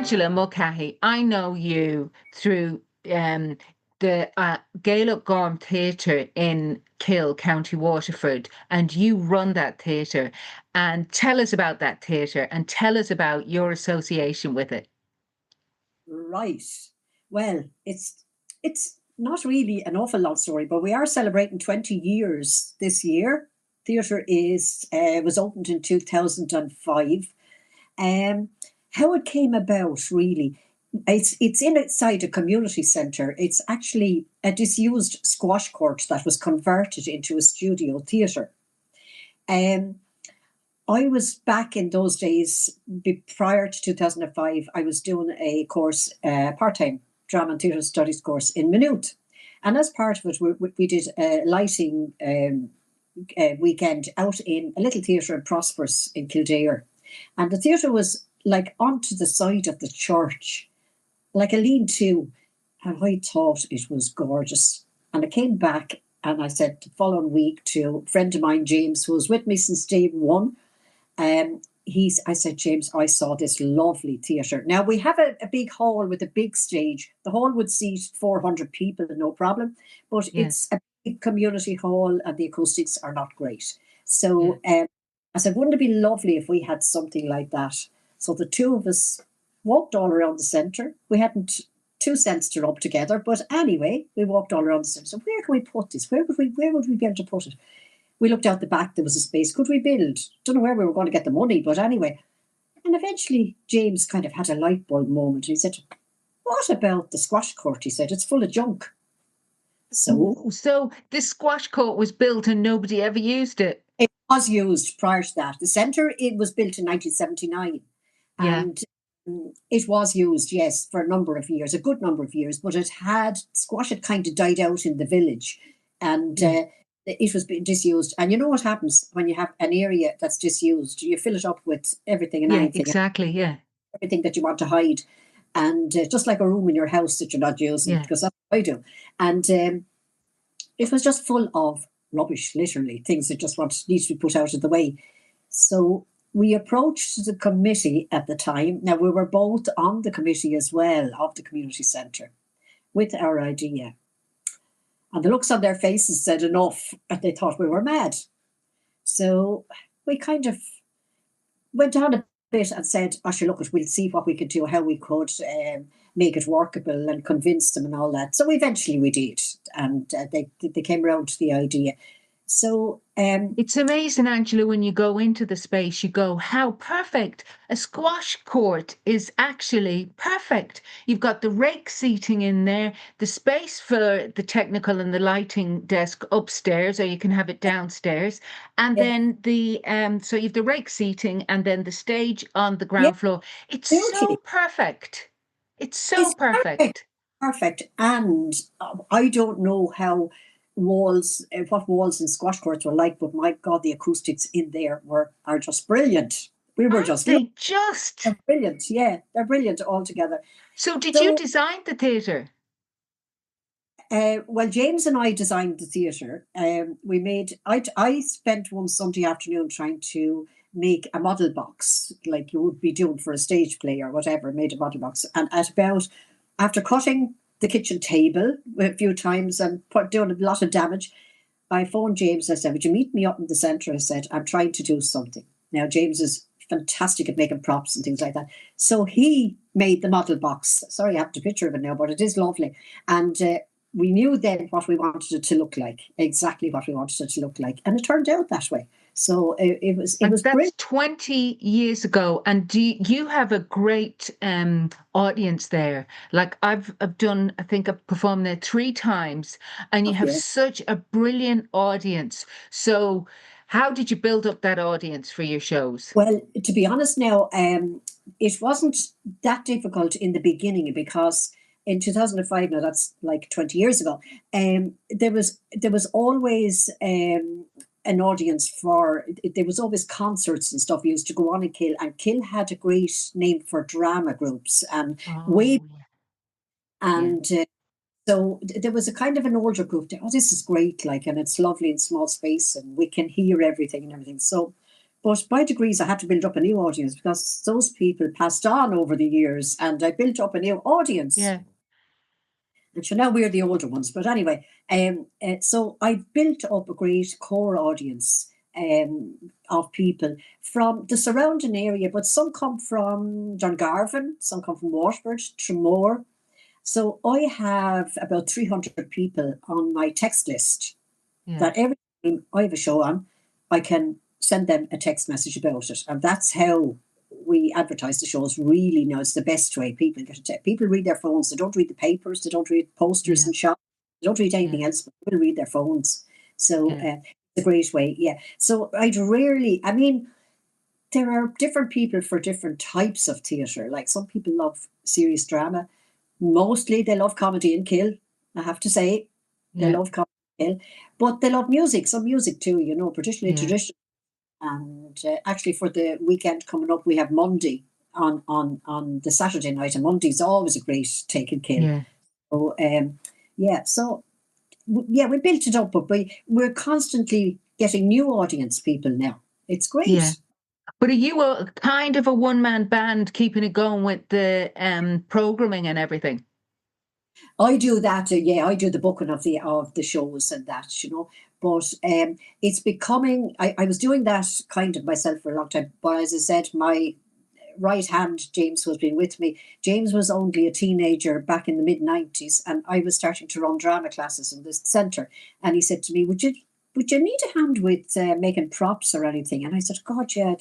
Angela Mulcahy, I know you through the Gealach Gorm Theatre in Kill, County Waterford, and you run that theatre. And tell us about that theatre and tell us about your association with it. Right. Well, it's not really an awful long story, but we are celebrating 20 years this year. Theatre is was opened in 2005. Um, how it came about, really, it's inside a community centre. It's actually a disused squash court that was converted into a studio theatre. Um, I was back in those days, prior to 2005, I was doing a course, part-time drama and theatre studies course in Maynooth. And as part of it, we did a lighting weekend out in a little theatre in Prosperous in Kildare. And the theatre was like onto the side of the church, like a lean-to. And I thought it was gorgeous. And I came back and I said the following week to a friend of mine, James, who was with me since day one. I said, James, I saw this lovely theatre. Now we have a big hall with a big stage. The hall would seat 400 people, no problem, but Yeah, it's a big community hall and the acoustics are not great. yeah. So I said, wouldn't it be lovely if we had something like that? So the two of us walked all around the centre. We hadn't 2 cents to rub together, but anyway, we walked all around the centre. So where can we put this? Where would we be able to put it? We looked out the back, there was a space. Could we build? Don't know where we were going to get the money, but anyway. And eventually, James kind of had a light bulb moment. He said, what about the squash court? He said, it's full of junk. So So this squash court was built and nobody ever used it. it was used prior to that. The centre, it was built in 1979. Yeah. And it was used, yes, for a number of years, a good number of years, but squash had kind of died out in the village. And Yeah. it was being disused. And you know what happens when you have an area that's disused? You fill it up with everything and Yeah, anything, exactly. Yeah. everything that you want to hide. And just like a room in your house that you're not using, Yeah. because that's what I do. And it was just full of rubbish, literally, things that just needs to be put out of the way. So we approached the committee at the time. Now, we were both on the committee as well of the community centre with our idea. And the looks on their faces said enough, and they thought we were mad. So we kind of went on a bit and said, oh, sure, look, we'll see what we could do, how we could make it workable and convince them and all that. So eventually we did, and they came around to the idea. So It's amazing, Angela, when you go into the space, you go, how perfect. A squash court is actually perfect. You've got the rake seating in there, the space for the technical and the lighting desk upstairs, or you can have it downstairs. And yeah, then so you've the rake seating and then the stage on the yeah, ground floor. It's so absolutely. perfect. It's so It's perfect, perfect. perfect. And I don't know what walls in squash courts were like, but my God, the acoustics in there are just brilliant. We were Aren't just, look, they just? they're brilliant. Yeah, they're brilliant altogether. So did you So, design the theatre? well, James and I designed the theatre. I spent one Sunday afternoon trying to make a model box, like you would be doing for a stage play or whatever, made a model box. And after cutting the kitchen table a few times and doing a lot of damage, I phoned James. I said, would you meet me up in the centre? I said, I'm trying to do something. Now, James is fantastic at making props and things like that. So he made the model box. Sorry, I have a picture of it now, but it is lovely. And we knew then what we wanted it to look like, exactly what we wanted it to look like. And it turned out that way. So it And was that's brilliant. 20 years ago. And you have a great audience there. Like I've done, I think I've performed there 3 times, and you have Yeah. such a brilliant audience. So how did you build up that audience for your shows? Well, to be honest now, it wasn't that difficult in the beginning because in 2005, now that's like 20 years ago, there was always an audience for, there was always concerts and stuff used to go on in Kill, and Kill had a great name for drama groups and way, Oh, yeah. and so there was a kind of an older group there. Oh, this is great, like, and it's lovely in small space, and we can hear everything and everything. So But by degrees, I had to build up a new audience because those people passed on over the years, and I built up a new audience. Yeah. And so now we're the older ones. But anyway, so I built up a great core audience of people from the surrounding area, but some come from Dungarvan, some come from Waterford, Tramore. So I have about 300 people on my text list Yeah. that every time I have a show on, I can send them a text message about it. And that's how we advertise the shows really now. It's the best way. People get it. People read their phones. They don't read the papers. They don't read posters Yeah. and shops. They don't read Yeah. anything else, but they will read their phones. So Yeah. it's a great way. Yeah. So I'd rarely, I mean, there are different people for different types of theatre. Like some people love serious drama. Mostly they love comedy and kill, I have to say. They Yeah. love comedy and kill. But they love music, some music too, particularly Yeah. traditional. And actually, for the weekend coming up, we have Monday on the Saturday night, and Monday's always a great take and kill. Yeah. So yeah, so yeah, we built it up, but we're constantly getting new audience people now. It's Yeah. great. But are you a kind of a one-man band keeping it going with the programming and everything? I do that. Yeah, I do the booking of the shows and that. But it's becoming. I was doing that kind of myself for a long time. But as I said, my right hand, James, who has been with me, James was only a teenager back in the mid-90s, and I was starting to run drama classes in this centre. And he said to me, "Would you need a hand with making props or anything?" And I said, "God, yeah."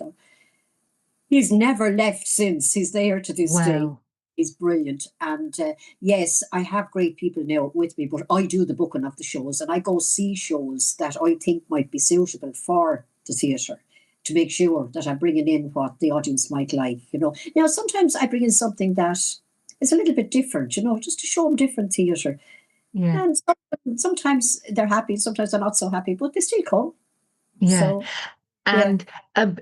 He's never left since. He's there to this day. Wow. He's brilliant. And yes, I have great people now with me, but I do the booking of the shows, and I go see shows that I think might be suitable for the theatre to make sure that I'm bringing in what the audience might like. Now, sometimes I bring in something that is a little bit different, just to show them different theatre. Yeah. And sometimes they're happy, sometimes they're not so happy, but they still come. Yeah. So, yeah.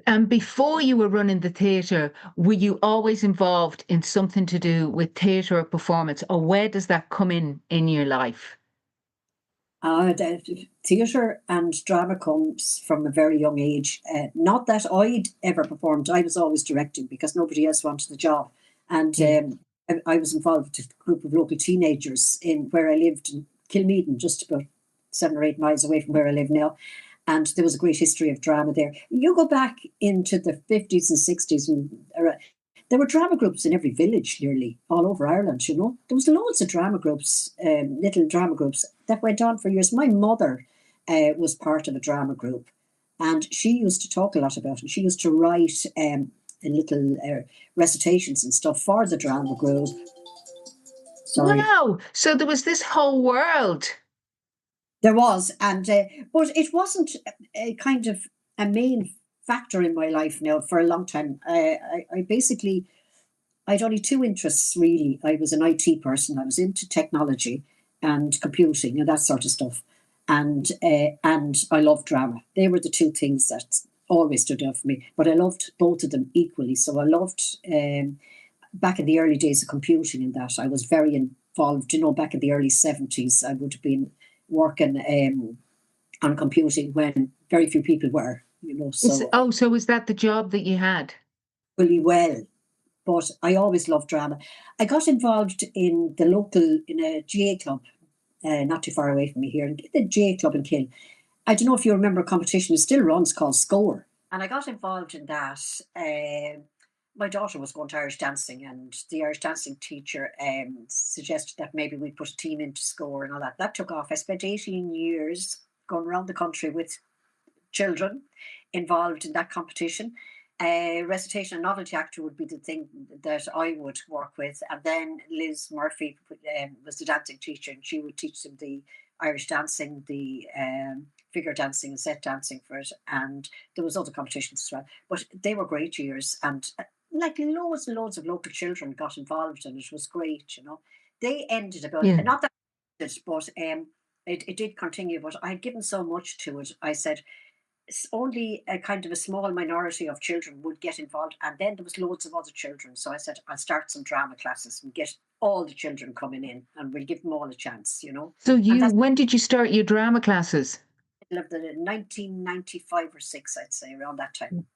And before you were running the theatre, were you always involved in something to do with theatre or performance, or where does that come in your life? The theatre and drama comes from a very young age. Not that I'd ever performed. I was always directing because nobody else wanted the job. And Yeah. I was involved with a group of local teenagers in where I lived in Kilmeaden, just about 7 or 8 miles away from where I live now. And there was a great history of drama there. You go back into the 50s and 60s, and there were drama groups in every village nearly all over Ireland. There was loads of drama groups, little drama groups that went on for years. My mother was part of a drama group, and she used to talk a lot about it. She used to write little recitations and stuff for the drama group. Sorry. Wow. So there was this whole world. There was, and but it wasn't a kind of a main factor in my life now for a long time. I basically I had only two interests really. I was an IT person. I was into technology and computing and that sort of stuff, and I loved drama. They were the two things that always stood out for me. But I loved both of them equally. So I loved back in the early days of computing and that I was very involved. Back in the early 70s, I would have been working on computing when very few people were. So So is that the job that you had? really well. But I always loved drama. I got involved in a GA club, not too far away from me here, the GA club in Kill. I don't know if you remember a competition, it still runs, called Score. And I got involved in that. My daughter was going to Irish dancing, and the Irish dancing teacher suggested that maybe we'd put a team into Score and all that. That took off. I spent 18 years going around the country with children involved in that competition. Recitation and novelty actor would be the thing that I would work with. And then Liz Murphy was the dancing teacher, and she would teach them the Irish dancing, the figure dancing and set dancing for it. And there was other competitions as well. But they were great years. And like loads and loads of local children got involved, and it was great. They ended about, Yeah. not that, but it did continue. But I had given so much to it. I said, only a kind of a small minority of children would get involved, and then there was loads of other children. So I said, I'll start some drama classes and get all the children coming in, and we'll give them all a chance. So And that's when did you start your drama classes? the middle of the 1995 or 6, I'd say, around that time.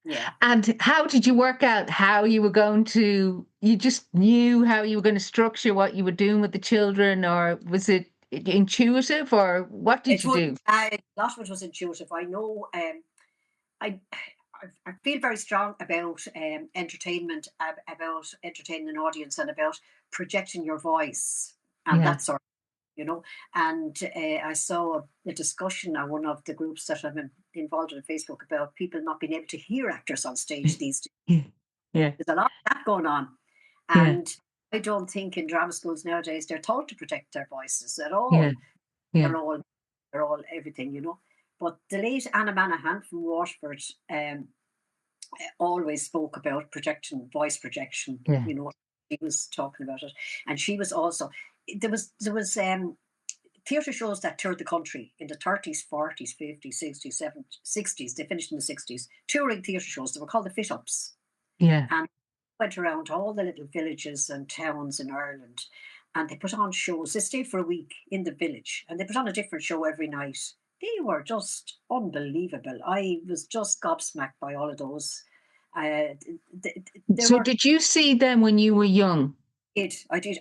Yeah. And how did you work out how you were going to, you just knew how you were going to structure what you were doing with the children, or was it intuitive, or what did It you was, do? a lot of it was intuitive. I know, I, I feel very strong about entertainment, about entertaining an audience, and about projecting your voice and Yeah. that sort. And I saw a discussion on one of the groups that involved in on Facebook about people not being able to hear actors on stage these days. Yeah. Yeah. There's a lot of that going on, Yeah. and I don't think in drama schools nowadays they're taught to protect their voices at Yeah. all. Yeah. They're all they're all everything. But the late Anna Manahan from Waterford always spoke about projection, voice projection. Yeah. She was talking about it, and she was also there was theatre shows that toured the country in the 30s, 40s, 50s, 60s, 70s, 60s. They finished in the 60s. Touring theatre shows. They were called the Fit Ups, Yeah. and went around to all the little villages and towns in Ireland, and they put on shows. They stayed for a week in the village, and they put on a different show every night. They were just unbelievable. I was just gobsmacked by all of those. Uh, they So were did you see them when you were young? it. I did.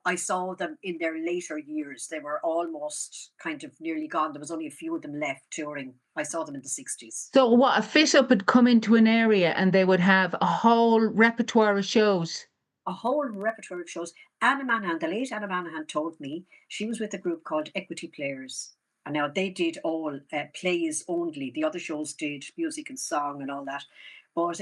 I saw them in their later years. They were almost kind of nearly gone. There was only a few of them left touring. I saw them in the 60s. So what, a fit up would come into an area and they would have a whole repertoire of shows? A whole repertoire of shows. Anna Manahan, the late Anna Manahan, told me she was with a group called Equity Players. And now they did all plays only. The other shows did music and song and all that. But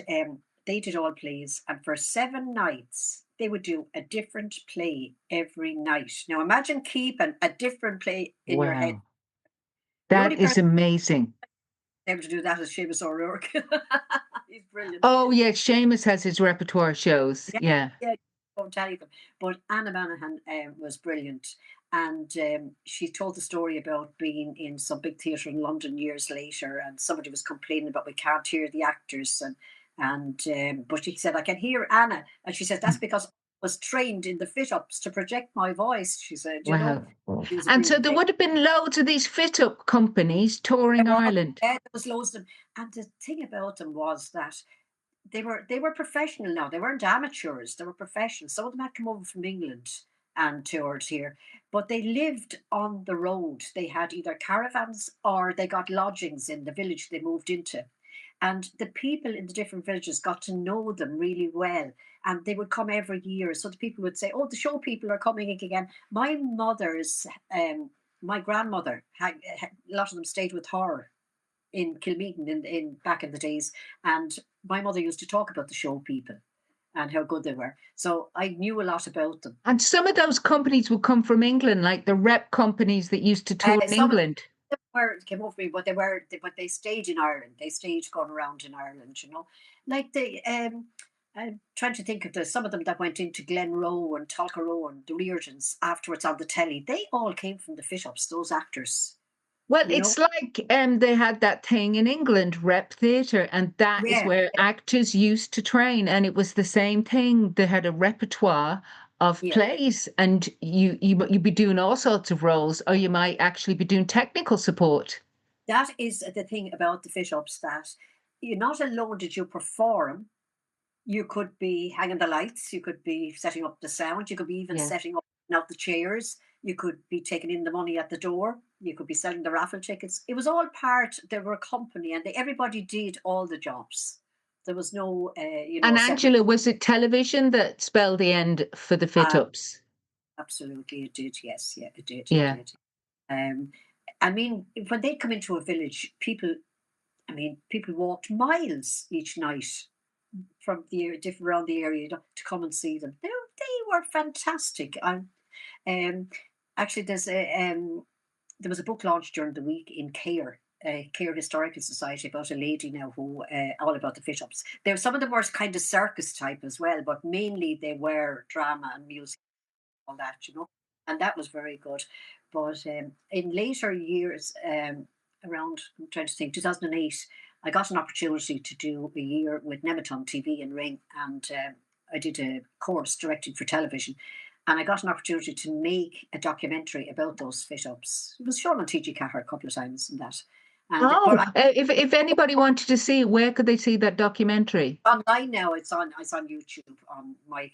they did all plays. And for 7 nights, they would do a different play every night. Now imagine keeping a different play in your head. Wow. The only That is person amazing. able to do that is Seamus O'Rourke. He's brilliant. Oh, yeah, Seamus has his repertoire shows. Yeah, Yeah. yeah, won't tell you them. But Anna Manahan was brilliant. And she told the story about being in some big theatre in London years later, and somebody was complaining about we can't hear the actors, and but she said I can hear Anna, and she said that's because I was trained in the fit ups to project my voice. She said, Wow. it was a And so brilliant there day. would have been loads of these fit up companies There touring was, Ireland. yeah, there was loads of them, and the thing about them was that they were professional now. They weren't amateurs. They were professionals. Some of them had come over from England and toured here, but they lived on the road. They had either caravans or they got lodgings in the village they moved into. And the people in the different villages got to know them really well. And they would come every year. So the people would say, "Oh, the show people are coming again." My grandmother had a lot of them stayed with her in Kilmeaton in back in the days, and my mother used to talk about the show people and how good they were. So I knew a lot about them. And some of those companies would come from England, like the rep companies that used to tour in Some of England. them came over me, but but they stayed in Ireland. They stayed going around in Ireland. Like they. I'm trying to think of some of them that went into Glenroe and Tulkerroe and the Reardons afterwards on the telly. They all came from the fit ups, those actors. Well, You know, it's like they had that thing in England, rep theatre, and that is yeah, where actors used to train, and it was the same thing. They had a repertoire of yeah. plays, and you'd be doing all sorts of roles, or you might actually be doing technical support. That is the thing about the fit ups that you not alone did you perform, you could be hanging the lights, you could be setting up the sound, you could be even Yeah. setting up now the chairs, you could be taking in the money at the door, you could be selling the raffle tickets. It was all part. They were a company, and everybody did all the jobs. There was no, And separate. Angela, was it television that spelled the end for the fit Uh, ups? Absolutely, it did. Yes, yeah, it did. It Yeah. did. Um, I mean, when they come into a village, people. I mean, people walked miles each night from different around the area to come and see them. They were fantastic. Um, Actually, there was a book launched during the week in Care. Care Historical Society about a lady now who all about the fit ups. There some of them were kind of circus type as well, but mainly they were drama and music, all that. And that was very good. But in later years, around I'm trying to think, 2008, I got an opportunity to do a year with Nematon TV in Ring, and I did a course directing for television. And I got an opportunity to make a documentary about those fit ups. It was shown on TG Cahir a couple of times and that. And Oh, but I, if anybody wanted to see it, where could they see that documentary? online now, it's on YouTube on my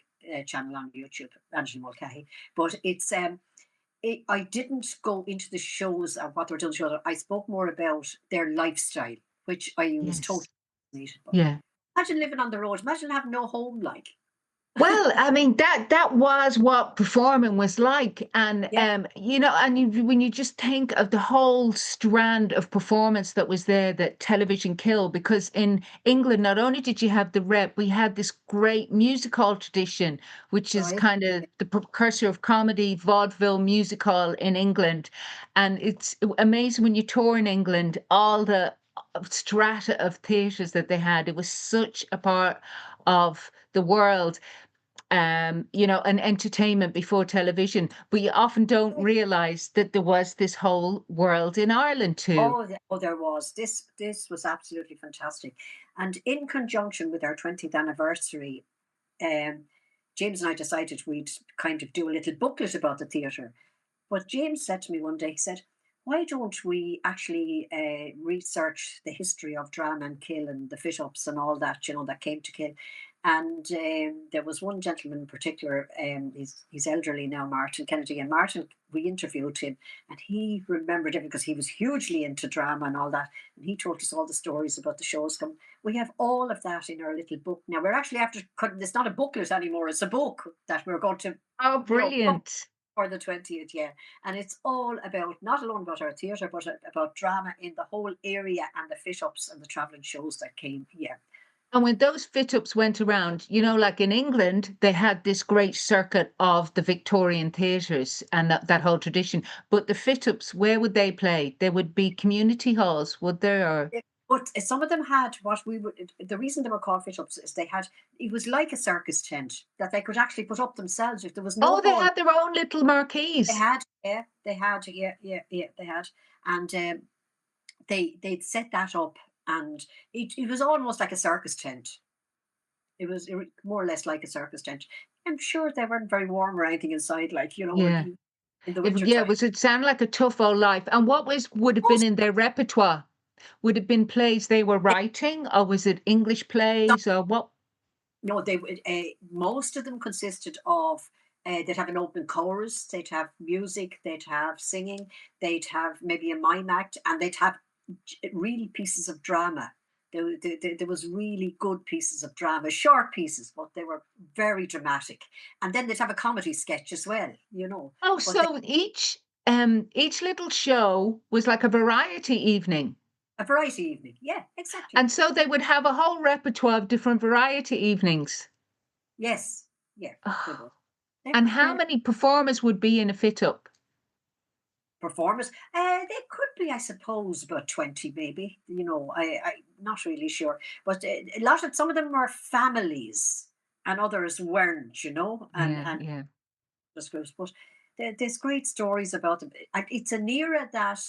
channel on YouTube, Angela Mulcahy. But I didn't go into the shows and what they were doing. I spoke more about their lifestyle, which I was totally Yes. fascinated by. Yeah. Imagine living on the road. Imagine having no home, like. Well, I mean that was what performing was like, and Yeah, and when you just think of the whole strand of performance that was there that television killed, because in England not only did you have the rep, we had this great music hall tradition, which is right. kind of the precursor of comedy, vaudeville, music hall in England, and it's amazing when you tour in England, all the strata of theatres that they had. It was such a part of the world, and entertainment before television. But you often don't realize that there was this whole world in Ireland too. Oh, there was this. This was absolutely fantastic, and in conjunction with our 20th anniversary, um, James and I decided we'd kind of do a little booklet about the theatre. But James said to me one day, he said, "Why don't we actually research the history of drama and Kill and the fit ups and all that, that came to Kill?" And there was one gentleman in particular, he's elderly now, Martin Kennedy. And Martin, we interviewed him, and he remembered everything because he was hugely into drama and all that. And he told us all the stories about the shows. We have all of that in our little book. Now, we're actually after cutting, it's not a booklet anymore, it's a book that we're going to, Oh, pub brilliant. for the 20th, yeah. And it's all about, not alone about our theatre, but about drama in the whole area and the fit ups and the travelling shows that came. Yeah. And when those fit ups went around, like in England, they had this great circuit of the Victorian theatres and that whole tradition. But the fit ups, where would they play? There would be community halls, would there? Or But some of them had what we would, the reason they were called fit ups is it was like a circus tent that they could actually put up themselves if there was no oh, they hall. had their own little They marquees. had, yeah, they had, yeah, yeah, yeah, they had. And they'd set that up, and it was almost like a circus tent. It was more or less like a circus tent. I'm sure they weren't very warm or anything inside, like, Yeah. in the It, winter yeah, time. was it sound like a tough old life? And what would have been Most in their repertoire? Would it have been plays they were writing, or was it English plays, or what? No, they would. Most of them consisted of. They'd have an open chorus. They'd have music. They'd have singing. They'd have maybe a mime act, and they'd have really pieces of drama. There was really good pieces of drama, short pieces, but they were very dramatic. And then they'd have a comedy sketch as well, Oh, But they, so each little show was like a variety evening. a variety evening. Yeah, exactly. And so they would have a whole repertoire of different variety evenings. Yes, yeah, they Oh, were. They and were how many performers would be in a fit up? performers. They could be, I suppose, about 20, maybe. I'm not really sure. But some of them were families and others weren't, Yeah, and yeah. just groups. But there's great stories about them. And it's an era that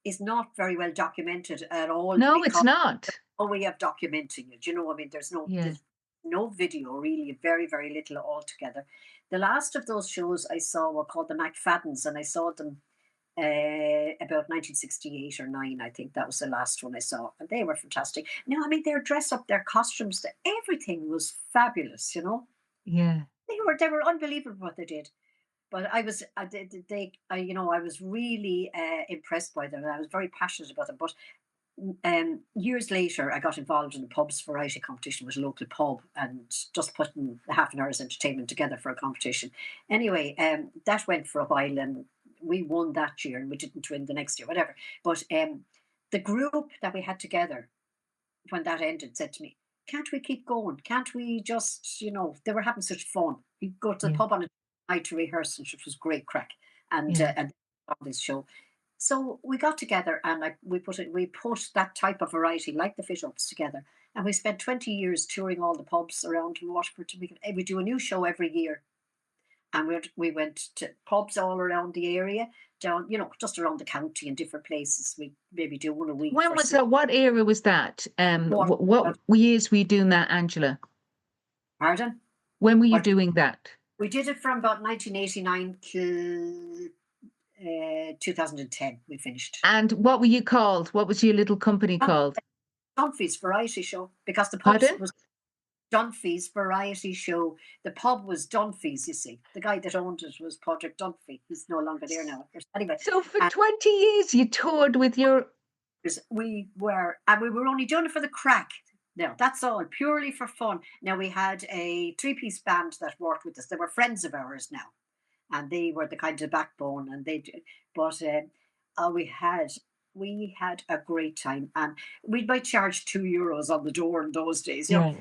is not very well documented at all No, it's because not. no way of documenting it. I mean, Yeah, there's no video really, very, very little altogether. The last of those shows I saw were called the McFaddens, and I saw them about 1968 or 9, I think that was the last one I saw, and they were fantastic. Now, I mean, their dress up, their costumes, everything was fabulous. yeah, They were unbelievable what they did. But I was, I was really impressed by them. I was very passionate about them. But years later, I got involved in the pubs variety competition with a local pub, and just putting a half an hour's entertainment together for a competition. Anyway, that went for a while, and we won that year, and we didn't win the next year, whatever. But the group that we had together when that ended said to me, "Can't we keep going? Can't we just, they were having such fun. We go to the yeah, pub on a night to rehearse, which was great crack, and yeah. on this show." So we got together, and we put that type of variety, like the Fit Ups, together, and we spent 20 years touring all the pubs around Waterford to make it. We do a new show every year, and we went to pubs all around the area, down, just around the county in different places. We maybe do one a week When for was six. that? What era was that? What Waterford. years were you doing that, Angela? Pardon? When were you What? doing that? We did it from about 1989 till 2010 we finished. And what were you called? What was your little company Dun- called? Dunphy's Variety Show, because the pubs Pardon? was Dunphy's Variety Show. The pub was Dunphy's, you see. The guy that owned it was Patrick Dunphy. He's no longer there now. Anyway, So for and 20 years you toured with your. we were only doing it for the crack. No, that's all, purely for fun. Now, we had a three-piece band that worked with us. They were friends of ours now, and they were the kind of backbone. And but we had a great time, and we might charge €2 on the door in those days. Yeah.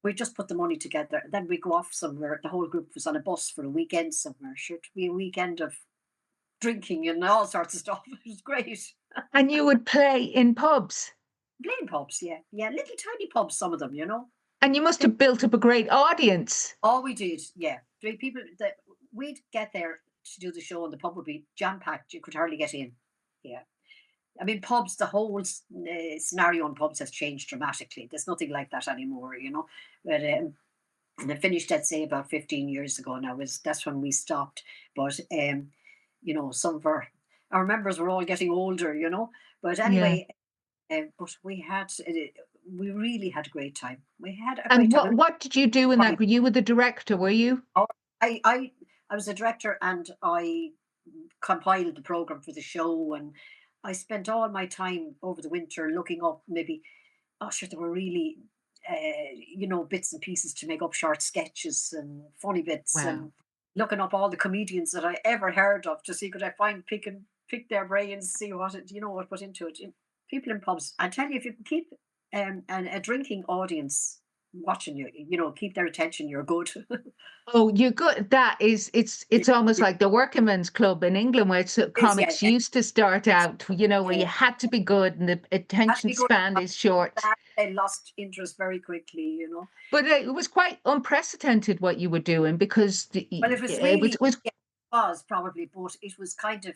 We just put the money together. Then we go off somewhere. The whole group was on a bus for a weekend somewhere. Sure, to be a weekend of drinking and all sorts of stuff. It was great. And you would play in pubs. Plain pubs, yeah, yeah, little tiny pubs. Some of them, And you must They, have built up a great audience. all we did, yeah. Three people that we'd get there to do the show, and the pub would be jam packed. You could hardly get in. Yeah, I mean, pubs. The whole scenario in pubs has changed dramatically. There's nothing like that anymore. But and I finished, I'd say, about 15 years ago now. That's when we stopped. But some of our members were all getting older. But Yeah. anyway, but we really had a great time. We had a And great what time. what did you do in that? You were the director, were you? Oh, I was a director, and I compiled the program for the show, and I spent all my time over the winter looking up, maybe, oh sure, there were really bits and pieces to make up short sketches and funny bits, Wow. and looking up all the comedians that I ever heard of to see could I pick their brains, see what went into it. People in pubs, I tell you, if you can keep a drinking audience watching you, keep their attention, you're good. Oh, you're good. That is, it's almost like the working men's club in England, where Is yeah, comics used to start it's out, where you yeah. had to be good and the Had to attention be good. span is short. That they lost interest very quickly. But it was quite unprecedented what you were doing because Well, it was it was, really, it was yeah, it was probably, but it was kind of.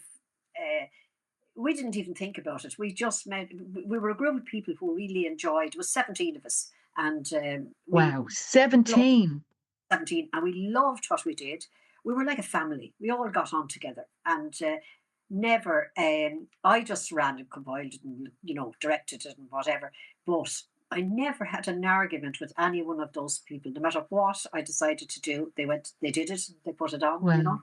We didn't even think about it. We just met. We were a group of people who really enjoyed. It was 17 of us, and we wow, loved 17. 17, and we loved what we did. We were like a family. We all got on together, and never. I just ran and compiled it, and directed it and whatever. But I never had an argument with any one of those people. No matter what I decided to do, they did it, they put it on. Wow.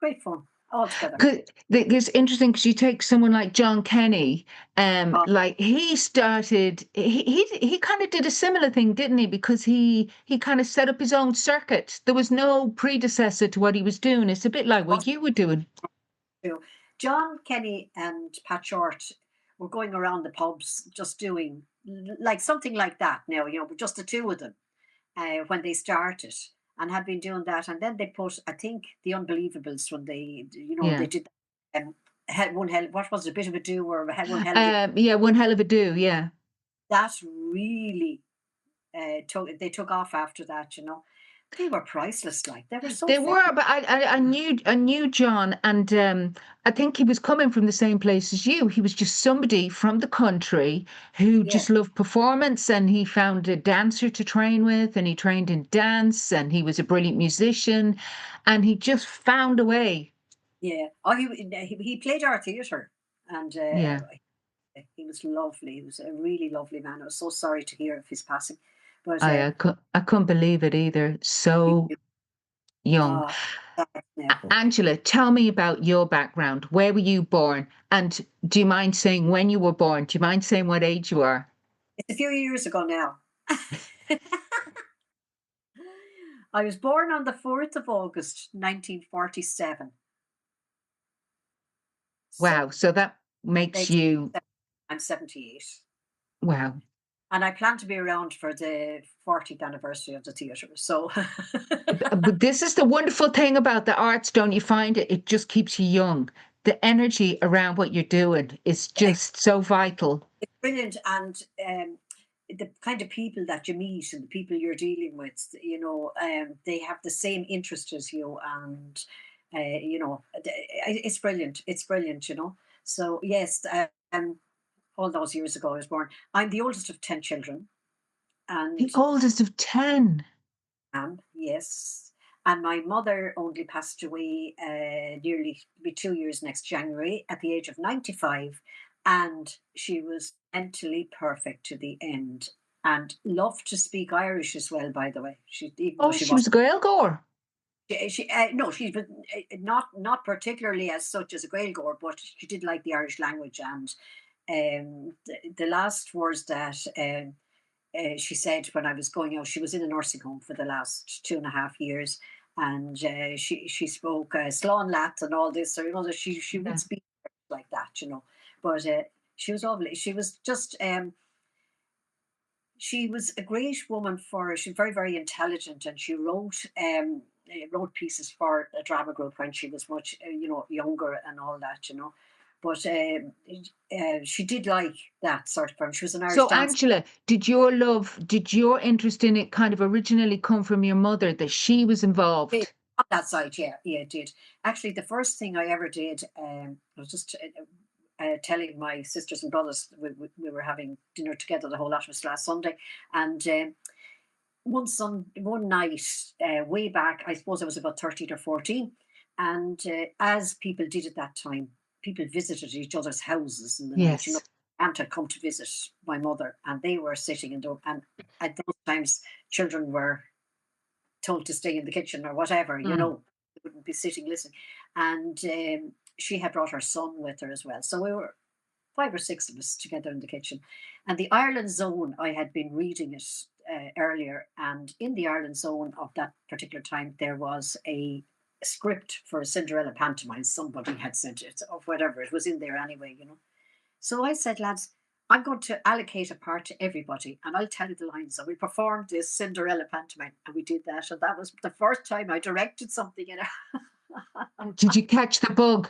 Great fun all together. It's interesting because you take someone like John Kenny, Uh, like he started, he kind of did a similar thing, didn't he? Because he kind of set up his own circuit. There was no predecessor to what he was doing. It's a bit like what you were doing. too. John Kenny and Pat Short were going around the pubs just doing like something like that now, just the two of them when they started, and had been doing that. And then they put, I think, the Unbelievables when they Yeah. did had one hell, what was it, a bit of a do, or had one hell of a, Yeah, one hell of a do. Yeah. that really they took off after that. They were priceless, like they were so They fun. were, but I knew John, and I think he was coming from the same place as you. He was just somebody from the country who Yeah, just loved performance, and he found a dancer to train with, and he trained in dance, and he was a brilliant musician, and he just found a way. yeah. Oh, he played our theatre, and Yeah, he was lovely. He was a really lovely man. I was so sorry to hear of his passing, but I couldn't believe it either. So young. uh, that's now. Angela, tell me about your background. Where were you born? And do you mind saying when you were born? Do you mind saying what age you are? It's a few years ago now. I was born on the 4th of August, 1947. Wow. So So that makes makes you, I'm 78. wow. And I plan to be around for the 40th anniversary of the theatre. So But this is the wonderful thing about the arts, don't you find it? It just keeps you young. The energy around what you're doing is just so vital. it's brilliant. And the kind of people that you meet and the people you're dealing with, they have the same interest as you. And, it's brilliant. It's brilliant. So, yes, all those years ago I was born. I'm the oldest of 10 children. The And oldest of 10. yes. And my mother only passed away nearly be 2 years next January at the age of 95. And she was mentally perfect to the end and loved to speak Irish as well, by the way. She, even though Oh, she she was wasn't, a Gaeilgeoir. no, she was not particularly as such as a Gaeilgeoir, but she did like the Irish language. And the last words that she said when I was going out, she was in a nursing home for the last 2.5 years, and she spoke Slán Lat and all this. So she would Yeah. speak like that, But she was lovely. She was a great woman for. She's very very intelligent, and she wrote pieces for a drama group when she was much younger and all that. But she did like that sort of person. She was an Irish So, dancer. Angela, did your interest in it kind of originally come from your mother that she was Did. involved? On that side, yeah, yeah, it did. Actually, the first thing I ever did, I was just telling my sisters and brothers we were having dinner together, the whole lot of us last Sunday, and one night, way back, I suppose I was about 13 or 14, and as people did at that time, people visited each other's houses in the night. Yes. Aunt had come to visit my mother, and they were sitting and at those times, children were told to stay in the kitchen or whatever, Mm. they wouldn't be sitting listening. And she had brought her son with her as well. So we were 5 or 6 of us together in the kitchen. And the Ireland Zone, I had been reading it earlier. And in the Ireland Zone of that particular time, there was a script for a Cinderella pantomime. Somebody had sent it, or whatever. It was in there anyway. So I said, lads, I'm going to allocate a part to everybody and I'll tell you the lines. So we performed this Cinderella pantomime and we did that. And that was the first time I directed something in it. Did you catch the bug?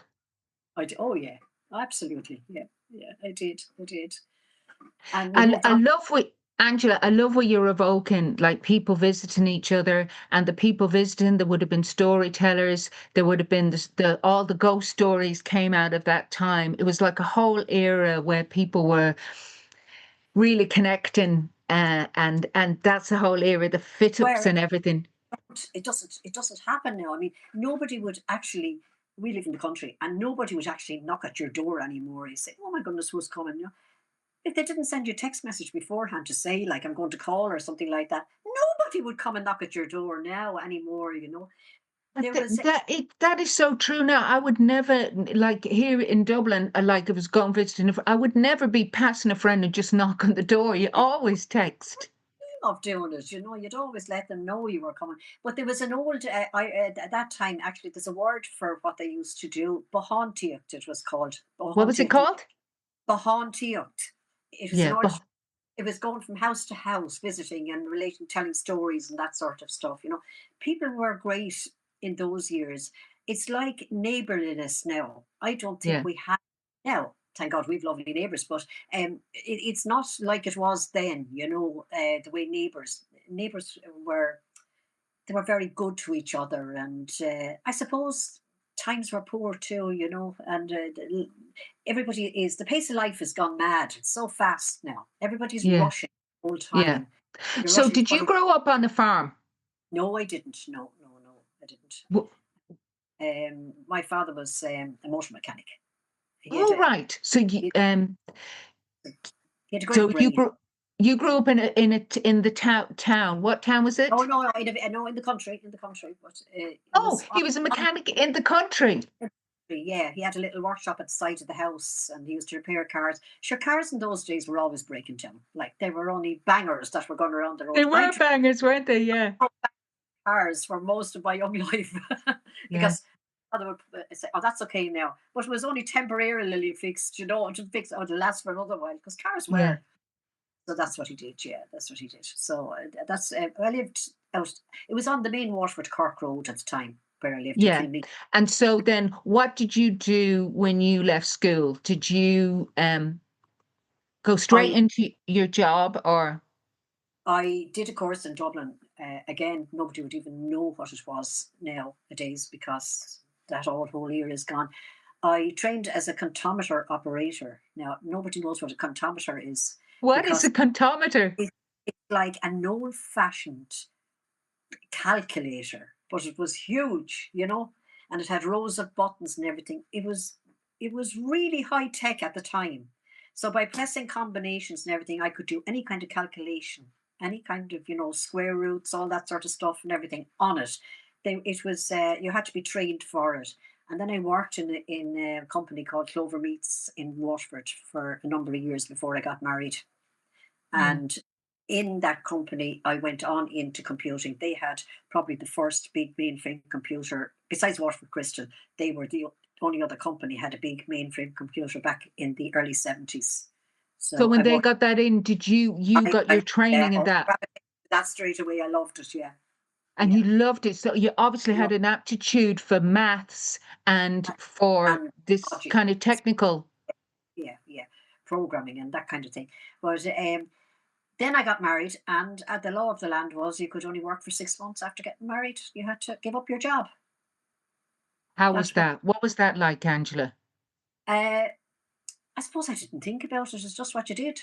Oh, yeah, absolutely. Yeah, yeah, I did. I did. And we And moved I on. love what Angela, I love what you're evoking, like people visiting each other, and the people visiting, there would have been storytellers, there would have been all the ghost stories came out of that time. It was like a whole era where people were really connecting, and that's the whole era, the fit ups Where and everything. it doesn't happen now. I mean, nobody would actually. We live in the country, and nobody would actually knock at your door anymore. You say, "Oh my goodness, who's coming?" If they didn't send you a text message beforehand to say, like, I'm going to call or something like that, nobody would come and knock at your door now anymore. But There was, that is so true now. I would never, like here in Dublin, like I was going visiting, I would never be passing a friend and just knock on the door. You always text. of doing it. You'd always let them know you were coming. But there was an old, at that time, actually, there's a word for what they used to do. Bahantiocht, it was called. What was it Bahantiocht. called? Bahantiocht. It was in Yeah, order but it was going from house to house, visiting and relating, telling stories and that sort of stuff. People were great in those years. It's like neighbourliness now. I don't think yeah, we have now. Thank God we've lovely neighbours, but it's not like it was then. The way neighbours were they were very good to each other, and I suppose times were poor too. And everybody is the pace of life has gone mad. It's so fast now. Everybody's yeah, rushing all the yeah. time. You're So rushing did for you grow up on a farm? no, I didn't. No, no, no, I didn't. W- My father was a motor mechanic. He had Oh, a right. he he had a So great brain. you grew up in the town. What town was Oh it? no, I know in the country, but it Oh, was he was a mechanic in the country. yeah, he had a little workshop at the side of the house and he used to repair cars. Sure, cars in those days were always breaking down. Like they were only bangers that were going around the They road. I were drove bangers, weren't they? Yeah, cars for most of my young life yeah, because other would say, "Oh, that's okay now," but it was only temporarily fixed, to fix. Oh, it'll last for another while because cars yeah, were. So that's what he did. Yeah, that's what he did. So that's I lived out. It was on the main Waterford Cork Road at the time where I lived yeah. between me. And so then, what did you do when you left school? Did you go straight I into your job, or I did a course in Dublin. Again, nobody would even know what it was nowadays because that whole era is gone. I trained as a contometer operator. Now, nobody knows what a contometer is what is because a contometer? it's like an old fashioned calculator but it was huge, and it had rows of buttons and everything. It was really high tech at the time. So by pressing combinations and everything, I could do any kind of calculation, any kind of square roots, all that sort of stuff, and everything on it. It was you had to be trained for it. And then I worked in a company called Clover Meats in Waterford for a number of years before I got married. Yeah. And in that company, I went on into computing. They had probably the first big mainframe computer, besides Waterford Crystal. They were the only other company had a big mainframe computer back in the early 70s. So So when I they worked, got that in, did you got your yeah, training in that? that straight away. I loved it. Yeah, And yeah. you loved it. So you obviously Love had an aptitude for maths and for and this logic. kind of technical. Yeah, yeah. Programming and that kind of thing. But then I got married, and the law of the land was you could only work for 6 months after getting married. You had to give up your job. How was That's what. that? What was that like, Angela? Uh, I suppose I didn't think about it. It's just what you did.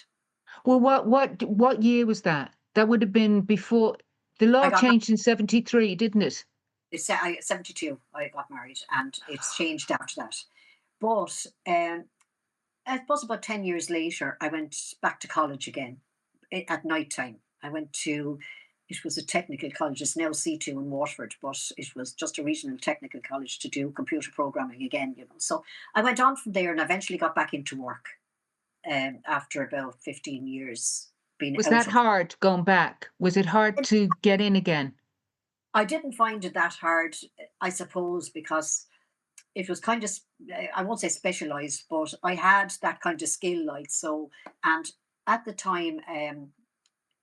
Well, what year was that? That would have been before the I law got married. changed in 73, didn't it? 72. I got married, and it's changed after that. But I suppose about 10 years later, I went back to college again at night time. I went to. It was a technical college. It's now C2 in Waterford, but it was just a regional technical college to do computer programming again. So I went on from there and eventually got back into work. After about 15 years being Was out that of. hard going back? Was it hard to get in again? I didn't find it that hard, I suppose, because it was kind of, I won't say specialized, but I had that kind of skill, like so. And at the time,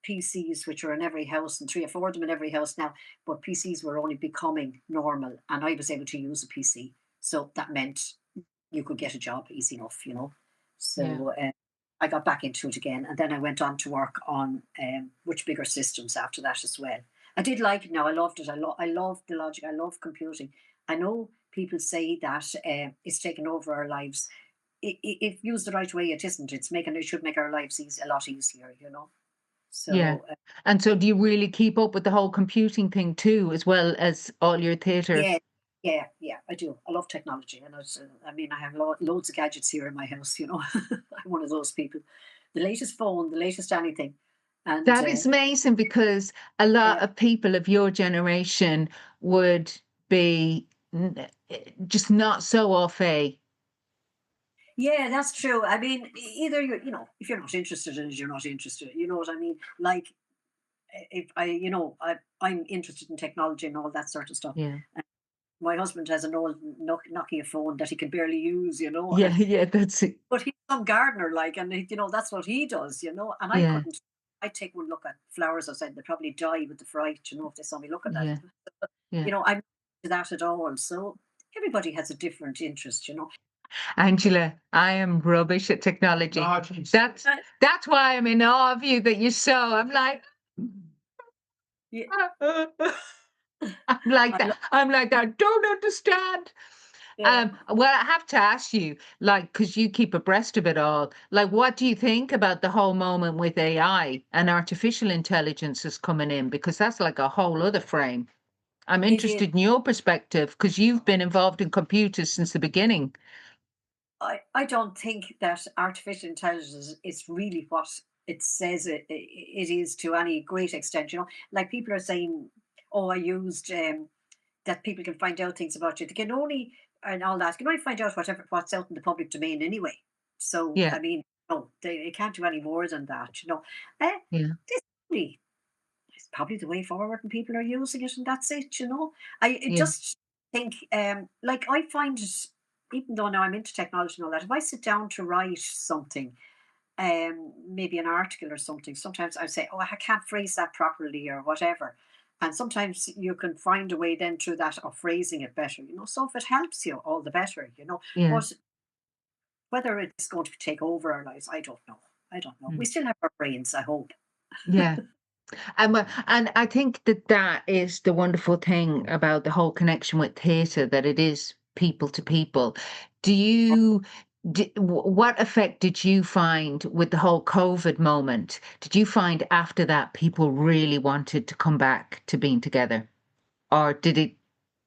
PCs, which are in every house, and three or four of them in every house now, but PCs were only becoming normal, and I was able to use a PC, so that meant you could get a job easy enough. Yeah. So I got back into it again, and then I went on to work on much bigger systems after that as well. I did like it. Now I loved it. I loved the logic. I love computing. I know people say that it's taken over our lives. If used the right way, it isn't. It should make our lives a lot easier. Yeah. So And so do you really keep up with the whole computing thing too, as well as all your theatre? yeah, yeah, yeah. I do. I love technology, and I mean, I have loads of gadgets here in my house. I'm one of those people. The latest phone, the latest anything, and That is amazing because a lot yeah, of people of your generation would be just not so au fait. yeah, that's true. I mean, either if you're not interested in it, you're not interested. You know what I mean? Like if I'm interested in technology and all that sort of stuff. Yeah. My husband has an old Nokia phone that he can barely use, Yeah, yeah, that's it. but he's some gardener, like, and that's what he does. And I Yeah, couldn't. I take one look at flowers outside, they probably die with the fright, if they saw me looking at yeah, them. yeah. I'm not into that at all. So everybody has a different interest. Angela, I am rubbish at technology. Oh, jeez. That's that's why I'm in awe of you that you're so. I'm like, Yeah, I'm like I that. I'm like that. Don't understand. yeah. Well, I have to ask you, like, because you keep abreast of it all, like, what do you think about the whole moment with AI and artificial intelligence is coming in? Because that's like a whole other frame. I'm It is. interested in your perspective because you've been involved in computers since the beginning. I don't think that artificial intelligence is really what it says it is to any great extent. Like people are saying, oh, I used that people can find out things about you. They can only and all that. You can only find out what's out in the public domain anyway. So Yeah, I mean, no, they can't do any more than that. Uh, yeah, this really is probably the way forward, and people are using it, and that's it. I yeah, just think, like I find it, even though now I'm into technology and all that, if I sit down to write something, maybe an article or something, sometimes I say, oh, I can't phrase that properly or whatever. And sometimes you can find a way then through that of phrasing it better. So if it helps you, all the better. yeah, But whether it's going to take over our lives, I don't know. I don't know. We mm, still have our brains, I hope. yeah. And I think that that is the wonderful thing about the whole connection with theatre, that it is people to people. Do you, what effect did you find with the whole COVID moment? Did you find after that people really wanted to come back to being together? Or did it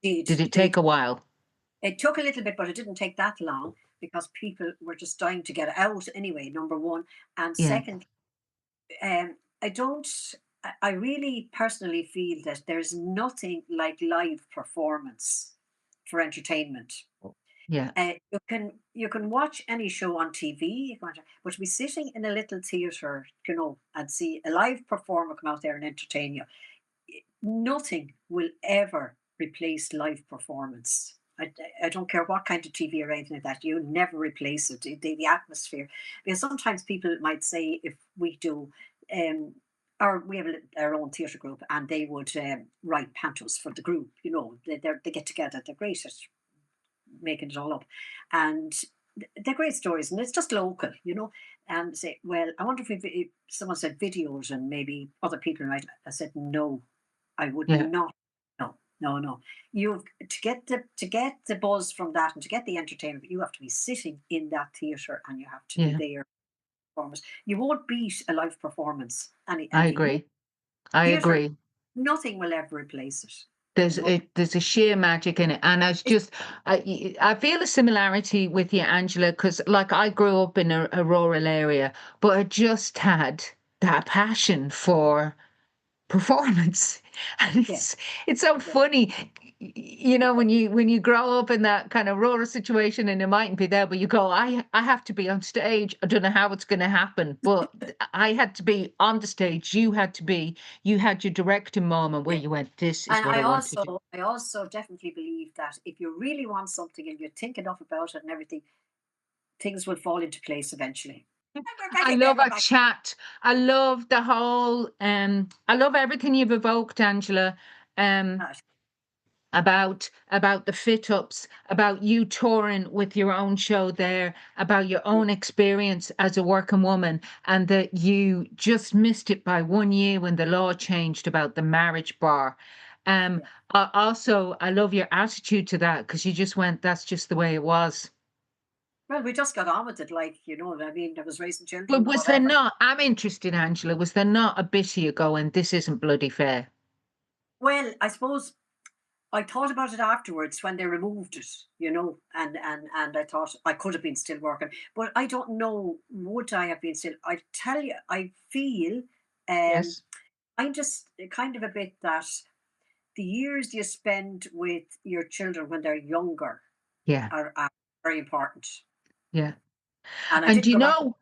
Did Did it they? take a while? It took a little bit, but it didn't take that long because people were just dying to get out anyway. Number one, and Yeah, second, I don't. I really personally feel that there's nothing like live performance for entertainment. yeah, You can watch any show on TV, but to be sitting in a little theatre, and see a live performer come out there and entertain you, nothing will ever replace live performance. I don't care what kind of TV or anything like that. You never replace it. The atmosphere, because sometimes people might say if we do, um, or we have our own theatre group, and they would write pantos for the group. They get together. They're great at making it all up, and they're great stories, and it's just local. And say, well, I wonder if someone said videos and maybe other people might. I said no, I would yeah, not. No, no, no. You've to get the buzz from that and to get the entertainment. You have to be sitting in that theatre and you have to be yeah. there. Performance. You won't beat a live performance. I Anything. No agree. I theatre, agree. nothing will ever replace it. There's a sheer magic in it, and It's, I feel a similarity with you, Angela, because like I grew up in a rural area, but I just had that passion for performance. And yeah, it's so yeah. funny, when you grow up in that kind of rural situation and it mightn't be there, but you go, I have to be on stage. I don't know how it's going to happen, but I had to be on the stage. You had your directing moment where Yeah. you went, this is And what I I want to do. also, I also definitely believe that if you really want something and you think enough about it and everything, things will fall into place eventually. I love a chat. I love the whole I love everything you've evoked, Angela. Um about the fit ups, about you touring with your own show there, about your Yeah, own experience as a working woman, and that you just missed it by 1 year when the law changed about the marriage bar. Um, yeah. also, I love your attitude to that because you just went, that's just the way it was. Well, we just got on with it, I mean, I was raising But children, was there whatever. not, I'm interested, Angela, was there not a bit of you going, this isn't bloody fair? Well, I suppose I thought about it afterwards when they removed it, and I thought I could have been still working, but I don't know would I have been still. I tell you, I feel, um, Yes. I'm just kind of a bit that the years you spend with your children when they're younger Yeah. are very important. Yeah. And I And didn't you go back. know,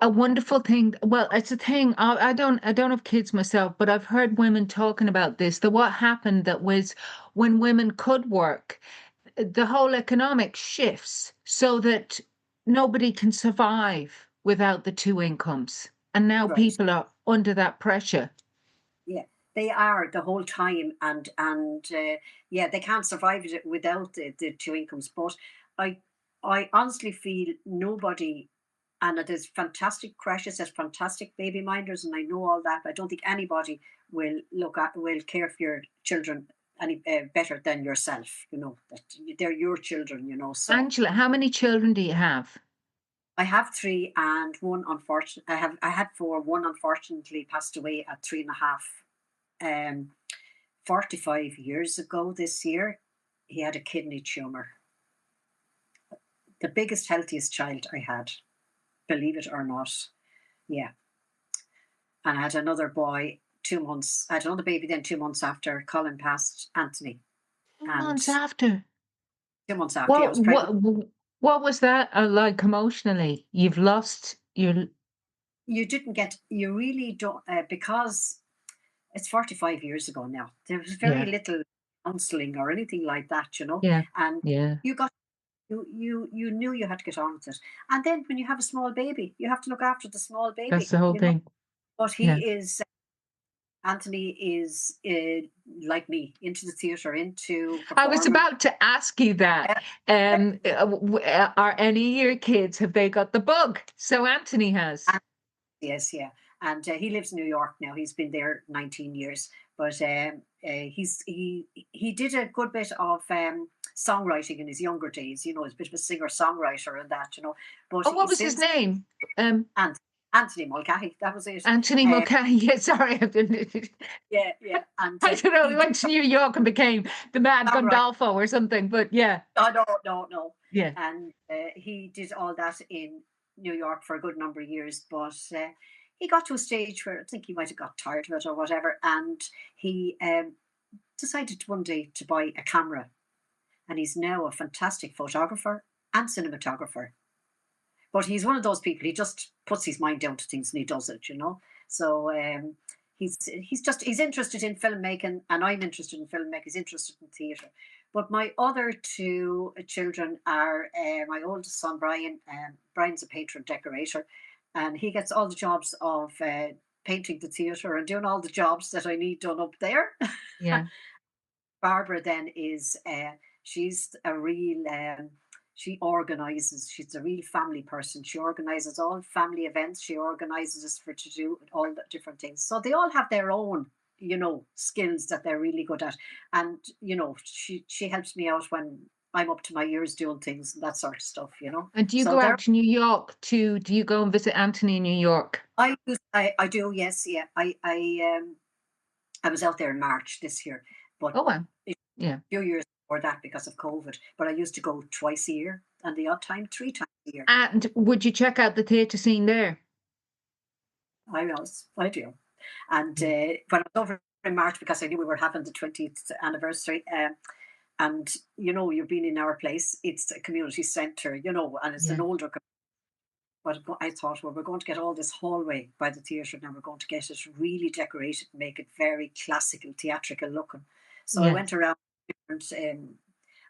a wonderful thing. Well, it's a thing. I don't have kids myself, but I've heard women talking about this. That what happened that was when women could work, the whole economic shifts so that nobody can survive without the two incomes, and now Right. people are under that pressure. Yeah, they are the whole time, and yeah, they can't survive it without the two incomes. But I I honestly feel nobody, and there's fantastic crashes, there's fantastic baby minders, and I know all that. But I don't think anybody will care for your children any better than yourself. That they're your children. So Angela, how many children do you have? I have three, and one unfortunate. I had four. One unfortunately passed away at 3.5. 45 years ago this year, he had a kidney tumor. The biggest, healthiest child I had, believe it or not. Yeah. And I had another boy 2 months, I had another baby then 2 months after Colin passed, Anthony. 2 months And after. 2 months after, yeah, I What was pregnant. what what was that like emotionally? You've lost your You really don't, because it's 45 years ago now. There was very yeah, little counseling or anything like that. yeah, And yeah. you got you knew you had to get on with it. And then when you have a small baby, you have to look after the small That's baby. the whole thing. But Yeah. Anthony is like me, into the theatre, into I was performing. about to ask you that. Yeah, yeah. Are any of your kids, have they got the bug? So Anthony has. And yes, yeah. And he lives in New York now. He's been there 19 years. But he did a good bit of songwriting in his younger days. He's a bit of a singer songwriter and that. But Oh, what was his since name? Um, Anthony, Anthony Mulcahy, that was it. Anthony Uh, Mulcahy. Yeah, sorry. yeah, yeah. And I don't know. He he did went to New York and became the Mad all right. Gandolfo or something. But yeah, Oh, no, no, no. yeah, And he did all that in New York for a good number of years, but he got to a stage where I think he might have got tired of it or whatever, and he decided one day to buy a camera, and he's now a fantastic photographer and cinematographer. But he's one of those people. He just puts his mind down to things and he does it, you know. So he's interested in filmmaking, and I'm interested in filmmaking. He's interested in theatre. But my other two children are my oldest son Brian. Brian's a painter and decorator, and he gets all the jobs of painting the theatre and doing all the jobs that I need done up there. yeah. Barbara then is she's a real she organizes. She's a real family person. She organizes all family events. She organizes us for to do all the different things. So they all have their own, you know, skills that they're really good at. And you know, she helps me out when I'm up to my ears doing things and that sort of stuff. You know, And do you so go they're out to New York to? Do you go and visit Anthony in New York? I do, yes, yeah. I was out there in March this year, but Oh well, a yeah. few years before that because of COVID. But I used to go twice a year, and the odd time 3 times a year. And would you check out the theatre scene there? I do. And Yeah. when I was over in March, because I knew we were having the 20th anniversary, and you know, you've been in our place, it's a community centre, you know, and it's an Yeah. older. But I thought, well, we're going to get all this hallway by the theatre now. We're going to get it really decorated, make it very classical, theatrical looking. So I Yeah. went around different.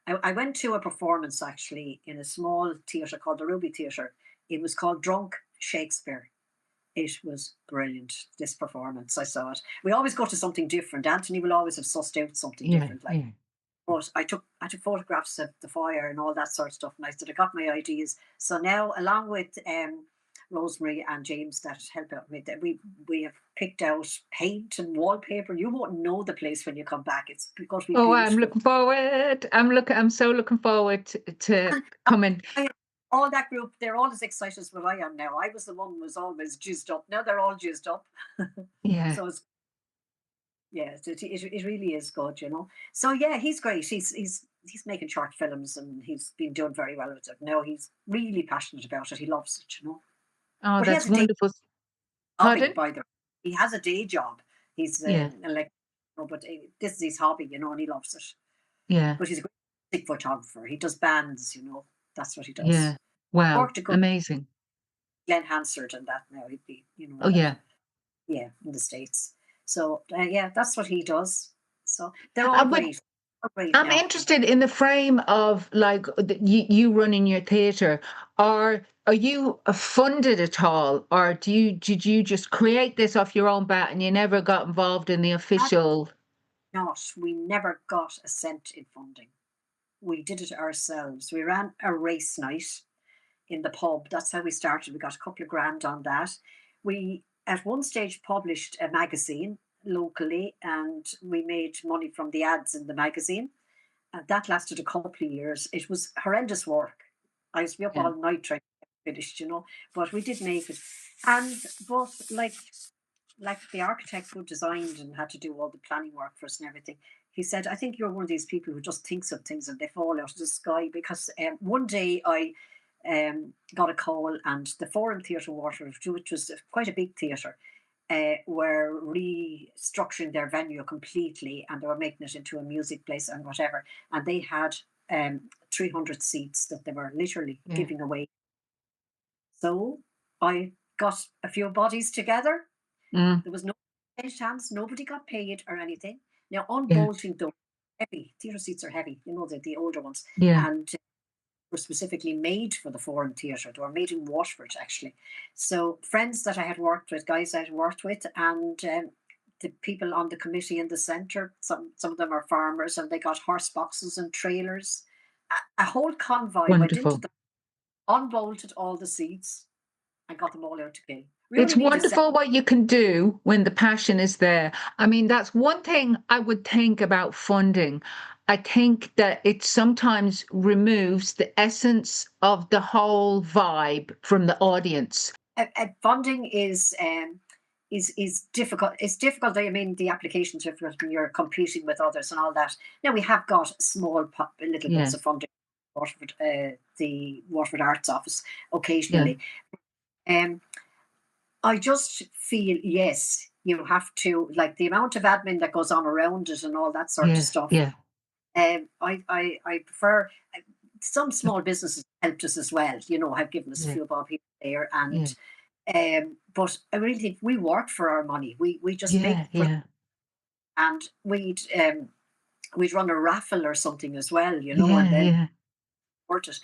I went to a performance actually in a small theatre called the Ruby Theatre. It was called Drunk Shakespeare. It was brilliant, this performance. I saw it. We always go to something different. Anthony will always have sussed out something Yeah. different. Like, Yeah. but I took photographs of the fire and all that sort of stuff, and I said I got my ideas. So now, along with Rosemary and James that help out with that, we have picked out paint and wallpaper. You won't know the place when you come back. It's going to be Oh, I'm beautiful. looking forward. I'm so looking forward to coming. I- all that group, they're all as excited as what I am now. I was the one who was always juiced up. Now they're all juiced up. Yeah. So it's yeah, it really is good, you know. So yeah, he's great. He's making short films and he's been doing very well with it. Now he's really passionate about it. He loves it, you know. Oh, But he that's has a day wonderful. hobby, Pardon? by the way. He has a day job. He's Yeah. like, no, but this is his hobby, you know, and he loves it. Yeah. But he's a great music photographer. He does bands, you know. That's what he does. Yeah. Wow. Worked a good Amazing. Glenn Hansard and that now he'd be, you know, Oh that yeah. yeah, in the States. So yeah, that's what he does. So they're all I would great. All great I'm now. interested in the frame of like you running your theatre. Are you funded at all, or did you just create this off your own bat and you never got involved in the official? Not. We never got a cent in funding. We did it ourselves. We ran a race night in the pub. That's how we started. We got a couple of grand on that. We at one stage published a magazine locally, and we made money from the ads in the magazine. That lasted a couple of years. It was horrendous work. I used to be up Yeah, all night trying to get it finished, you know, but we did make it. And but like the architect who designed and had to do all the planning work for us and everything, he said, I think you're one of these people who just thinks of things and they fall out of the sky. Because one day I got a call, and the Forum Theatre Waterford, which was quite a big theatre, were restructuring their venue completely, and they were making it into a music place and whatever. And they had 300 seats that they were literally yeah, giving away. So I got a few bodies together. mm, There was no changed hands, nobody got paid or anything. Now, yeah, unbolting those heavy, theatre seats are heavy, you know, the older ones, yeah, and were specifically made for the Forum Theatre. They were made in Waterford, actually. So, friends that I had worked with, guys I had worked with, and the people on the committee in the centre, some of them are farmers, and they got horse boxes and trailers. A whole convoy went into wonderful. them, unbolted all the seats, and got them all out to kill. We It's only need a set. wonderful what you can do when the passion is there. I mean, that's one thing I would think about funding. I think that it sometimes removes the essence of the whole vibe from the audience. Funding is difficult. It's difficult. I mean, the applications are difficult when you're competing with others and all that. Now we have got small little bits Yeah, of funding. Waterford, the Waterford Arts Office yeah, occasionally. Um, I just feel yes, you have to like the amount of admin that goes on around it and all that sort of yeah, stuff. yeah, I prefer some small businesses helped us as well. Have given us a yeah, few bob here and there, yeah, but I really think we work for our money. We just make yeah, yeah, and we'd run a raffle or something as well, and yeah, then yeah, support it.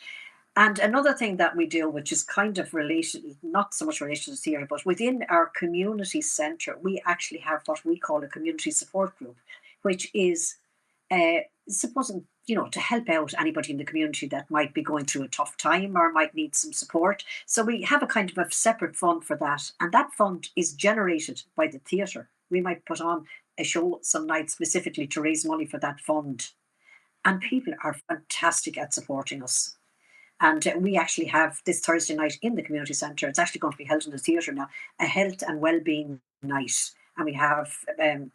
And another thing that we do, which is kind of related, not so much related to theatre, but within our community centre, we actually have what we call a community support group, which is supposing, to help out anybody in the community that might be going through a tough time or might need some support. So we have a kind of a separate fund for that. And that fund is generated by the theatre. We might put on a show some night specifically to raise money for that fund. And people are fantastic at supporting us. And we actually have this Thursday night in the community centre. It's actually going to be held in the theatre now, a health and well-being night. And we have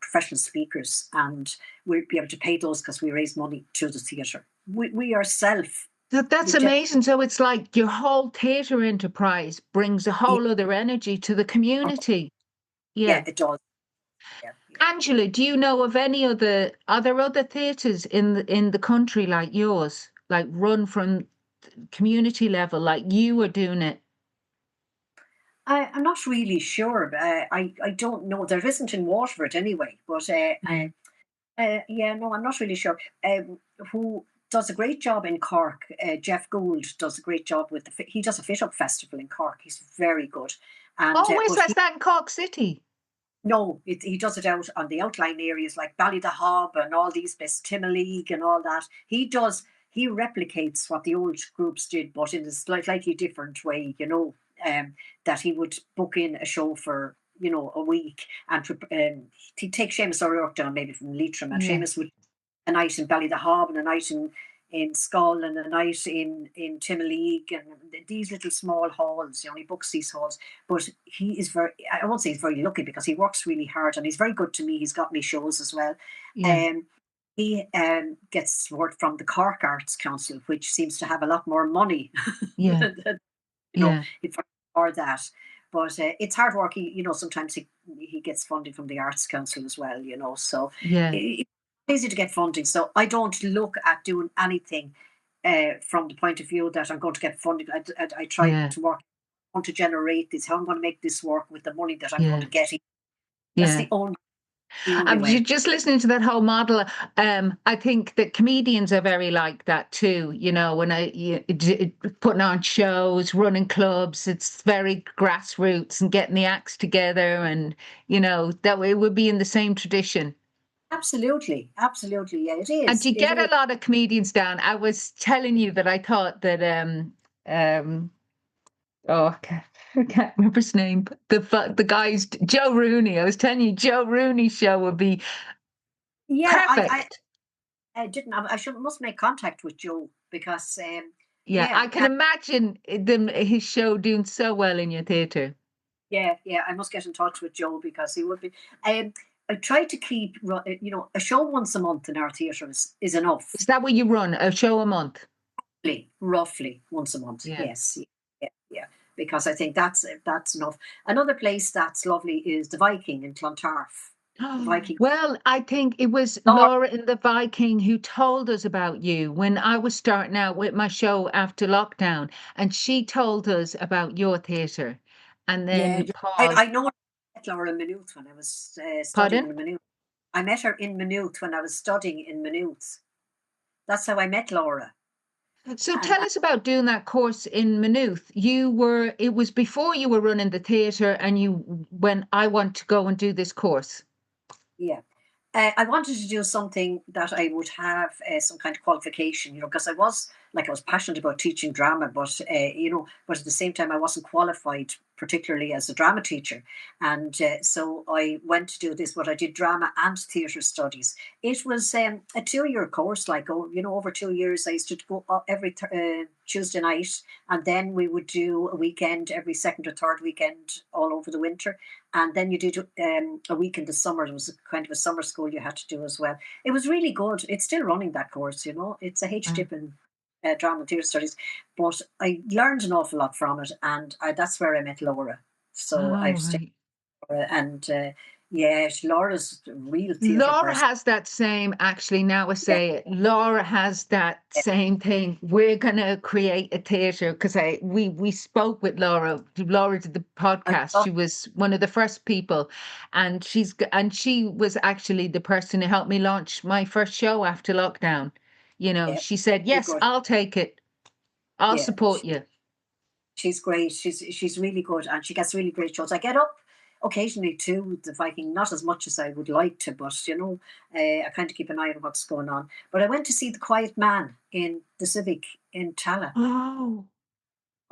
professional speakers, and we'll be able to pay those because we raise money to the theatre. We ourselves, That's we just, amazing. So it's like your whole theatre enterprise brings a yeah, whole other energy to the community. yeah, Yeah. it does. Yeah, yeah. Angela, do you know of any are there other theatres in the country like yours, like run from community level, like you are doing it? I'm not really sure. I don't know. There isn't in Waterford anyway, but Yeah. yeah, no, I'm not really sure. Who does a great job in Cork? Jeff Gould does a great job with he does a fit up festival in Cork. He's very good, and Oh, where's but that? Is that in Cork City? no, he does it out on the outlying areas like Ballydehob and all these bits, Timoleague and all that. He replicates what the old groups did, but in a slightly different way. That he would book in a show for a week, and he'd take Seamus O'Rourke down maybe from Leitrim, and Yeah, Seamus would a night in Ballydehob and a night in Skull and a night in Timoleague and these little small halls. He books these halls, but he is I won't say he's very lucky because he works really hard and he's very good to me. He's got me shows as well. yeah, Um, he gets support from the Cork Arts Council, which seems to have a lot more money yeah, than, yeah, for that. But it's hard work. Sometimes he gets funding from the Arts Council as well. So yeah, it's easy to get funding. So I don't look at doing anything from the point of view that I'm going to get funding. I try yeah, to work. I want to generate this. How I'm going to make this work with the money that I'm going yeah, to get. That's yeah. the only I'm way. just listening to that whole model. I think that comedians are very like that too. When putting on shows, running clubs, it's very grassroots and getting the acts together, and that way it would be in the same tradition. Absolutely, absolutely. Yeah, it And is. you It get a is. lot of comedians down. I was telling you that I thought that um oh I can't remember his name. But the guy's Joe Rooney. I was telling you Joe Rooney's show would be Yeah, perfect. I didn't. I should must make contact with Joe because Yeah, yeah, I can imagine his show doing so well in your theatre. yeah, yeah. I must get in touch with Joe because he would be. I try to keep a show once a month in our theatre is enough. Is that what you run? A show a month? Roughly once a month. Yeah. Yes, yeah, yeah. Because I think that's enough. Another place that's lovely is the Viking in Clontarf. The Viking. Well, I think it was Lord, Laura in the Viking who told us about you when I was starting out with my show after lockdown, and she told us about your theatre. And yeah, then Paul, I know. I met Laura in Maynooth when I was studying pardon? in Maynooth. I met her in Maynooth when I was studying in Maynooth. That's how I met Laura. So And tell us about doing that course in Maynooth. It was before you were running the theatre, and when I want to go and do this course. yeah, I wanted to do something that I would have some kind of qualification, because I was like I was passionate about teaching drama, but but at the same time I wasn't qualified particularly as a drama teacher, and so I went to do this. But I did drama and theatre studies. It was a 2 year course, like over 2 years. I used to go every Tuesday night, and then we would do a weekend every second or third weekend all over the winter, and then you did a week in the summer. It was kind of a summer school you had to do as well. It was really good. It's still running, that course. It's a Uh, HDip in drama and theatre studies, but I learned an awful lot from it, and that's where I met Laura. So oh, I've stayed right. with her, and yeah, Laura's a real theatre Laura person. has that same, actually, now I Yeah, say it, Laura has that yeah. same thing. We're gonna create a theatre because we spoke with Laura. Laura did the I podcast. love She was one of the first people, and she was actually the person who helped me launch my first show after lockdown. it. She said, Very "Yes, good. I'll take it. I'll Yeah, support you." she's great. She's really good, and she gets really great shows. I get up occasionally too, the Viking, not as much as I would like to, but I kind of keep an eye on what's going on. But I went to see The Quiet Man in the Civic in Tala. Oh,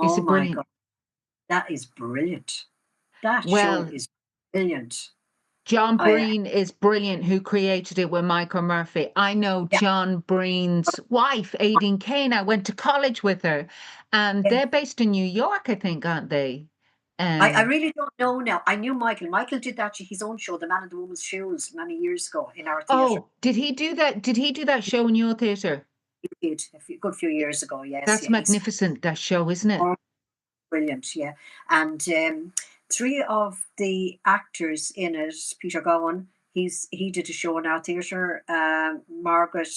is Oh it my brilliant? god, that is brilliant. That show Well, is brilliant. John I Breen is brilliant, who created it with Michael Murphy. I know Yeah, John Breen's wife, Aideen Kane. I went to college with her, and yeah. they're based in New York, I think, aren't they? I Um, really don't know now. I knew Michael. Michael did actually his own show, The Man in the Woman's Shoes, many years ago in our theatre. oh, did he do that? Did he do that show in your theatre? He did good few years ago. Yes, That's yeah, he's magnificent, that show, isn't it? brilliant. Yeah, and three of the actors in it, Peter Gowan, he did a show in our theatre. Margaret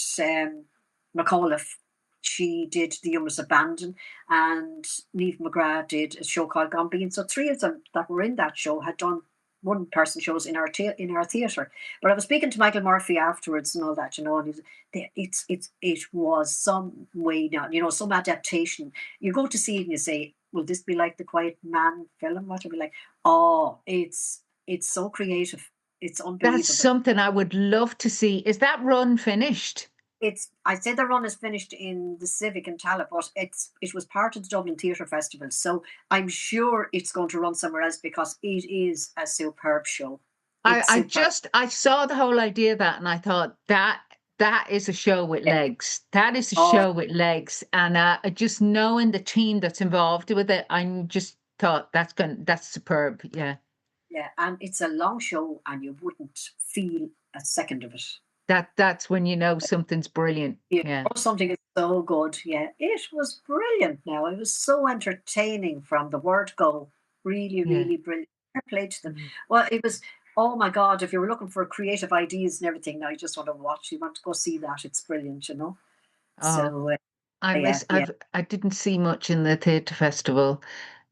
McAuliffe, she did The Youngest Abandon, and Neve McGrath did a show called Gone Bean. So three of them that were in that show had done one person shows in our theatre. But I was speaking to Michael Murphy afterwards and all that, and it was some way now, some adaptation. You go to see it and you say, will this be like the Quiet Man film? What will it be like? Oh, it's so creative. It's That's unbelievable. something I would love to see. Is that run finished? I say the run is finished in the Civic in Tallaght, but it was part of the Dublin Theatre Festival. So I'm sure it's going to run somewhere else because it is a superb show. It's superb. I saw the whole idea of that, and I thought that is a show with Yeah. legs. That is a Oh, show with legs, and just knowing the team that's involved with it, I just thought that's superb. Yeah, yeah. And it's a long show and you wouldn't feel a second of it. that's when you know something's brilliant. You Yeah, know something is so good. Yeah, it was brilliant now. It was so entertaining from the word go. Really, yeah. really brilliant. Fair play to them. Mm. Well, it was, oh my God, if you were looking for creative ideas and everything, now you just want to watch, you want to go see that. It's brilliant. Oh, So, yeah, yeah. I didn't see much in the theatre festival.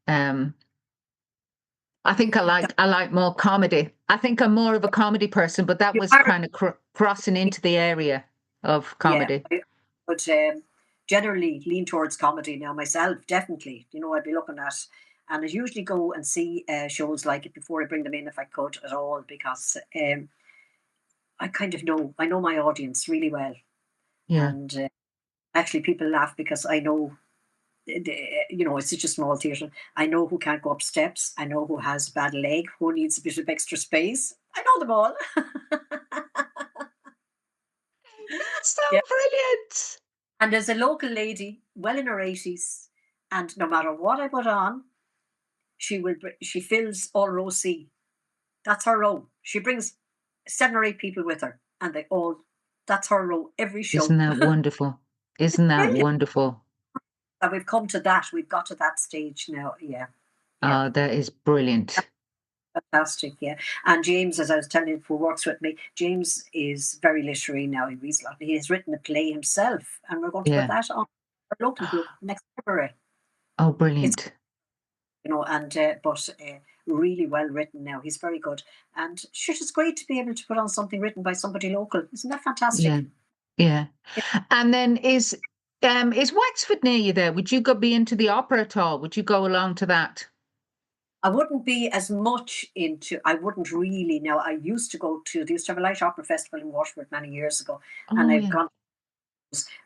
Um, I think I like more comedy. I think I'm more of a comedy person, but that You was are, kind of crossing into the area of yeah. comedy. But generally lean towards comedy now myself, definitely. I'd be looking at, and I usually go and see shows like it before I bring them in if I could at all, because I kind of I know my audience really well, Yeah. and actually people laugh because I know, it's such a small theatre. I know who can't go up steps. I know who has a bad leg, who needs a bit of extra space. I know them all. That's so Yeah, brilliant. and there's a local lady, well in her 80s, and no matter what I put on, she fills all row C. That's her row. She brings 7 or 8 people with her, and they all. That's her row every Isn't show. that wonderful? Isn't that Brilliant. wonderful? And we've come to that. We've got to that stage now. Yeah, yeah. Oh, that is brilliant. Fantastic, yeah. And James, as I was telling you, who works with me, James is very literary now. He reads a lot. He has written a play himself, and we're going to put Yeah. that on our local group next February. Oh, It's brilliant. and but really well written now. He's very good, and sure, it's great to be able to put on something written by somebody local. Isn't that Yeah. fantastic? Yeah. And then is Wexford near you there? Would you go be into the opera at all? Would you go along to that? I wouldn't be as much into. I wouldn't really know. I used to go to. They used to have a light opera festival in Waterford many years ago, and Oh, I've yeah. gone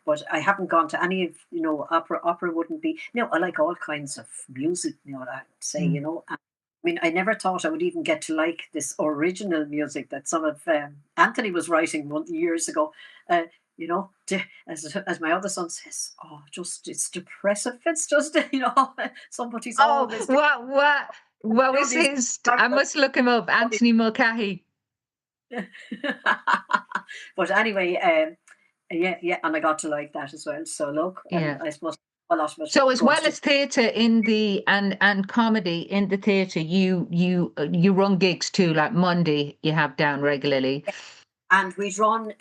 but I haven't gone to any of, opera. Opera wouldn't be, I like all kinds of music, I'd say, Mm. I mean, I never thought I would even get to like this original music that some of Anthony was writing years ago. As my other son says, oh, just it's depressive. It's just somebody's Oh, always what was doing his? I must look him up. these. Anthony Mulcahy. But anyway, yeah, and I got to like that as well. So look, and Yeah. I suppose a lot of it So as going well to do. as theatre in the and comedy in the theatre, you run gigs too. Like Monday, you have down regularly. And we run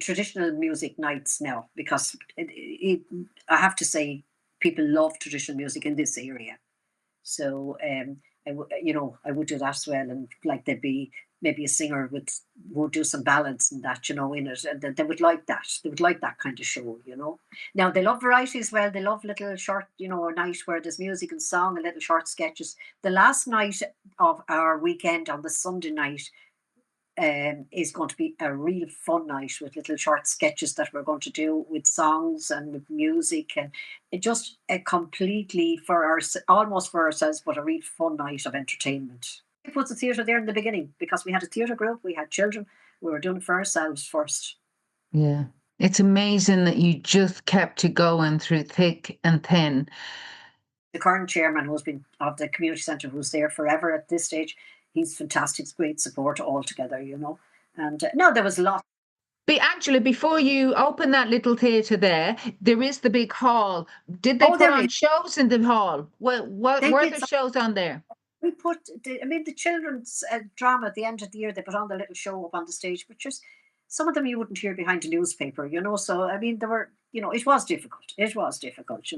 traditional music nights now because I have to say people love traditional music in this area. So I would do that as well, and like there'd be maybe a singer would do some ballads and that, in it, and they would like that. They would like that kind of show. Now they love variety as well. They love little short, a night where there's music and song and little short sketches. The last night of our weekend on the Sunday night is going to be a real fun night with little short sketches that we're going to do with songs and with music, and it just completely almost for ourselves, but a real fun night of entertainment. We put the theatre there in the beginning because we had a theatre group, we had children, we were doing it for ourselves first. Yeah. It's amazing that you just kept it going through thick and thin. The current chairman who's been of the community centre, who's there forever at this stage, he's fantastic, great support altogether. And no, there was a lot. But actually, before you open that little theatre there is the big hall. Did they Oh, put there on is. shows in the hall? What They were did. there shows on there? We put, the children's drama at the end of the year, they put on the little show up on the stage, but just some of them you wouldn't hear behind a newspaper. So, I mean, there were, it was difficult. It was difficult.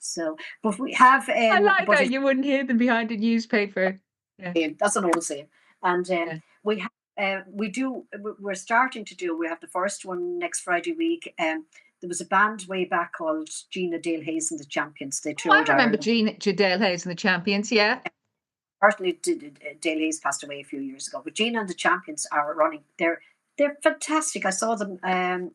So, but we have, I like but that it's, you wouldn't hear them behind a newspaper. Yeah. that's an old saying. And Yeah. we have, we're starting to do, we have the first one next Friday week. There was a band way back called Gina Dale Hayes and the Champions. They Oh, I toured remember Ireland. Jean Jadale Hayes and the Champions. Yeah. Partly Dale Hayes passed away a few years ago, but Gina and the Champions are running. They're fantastic. I saw them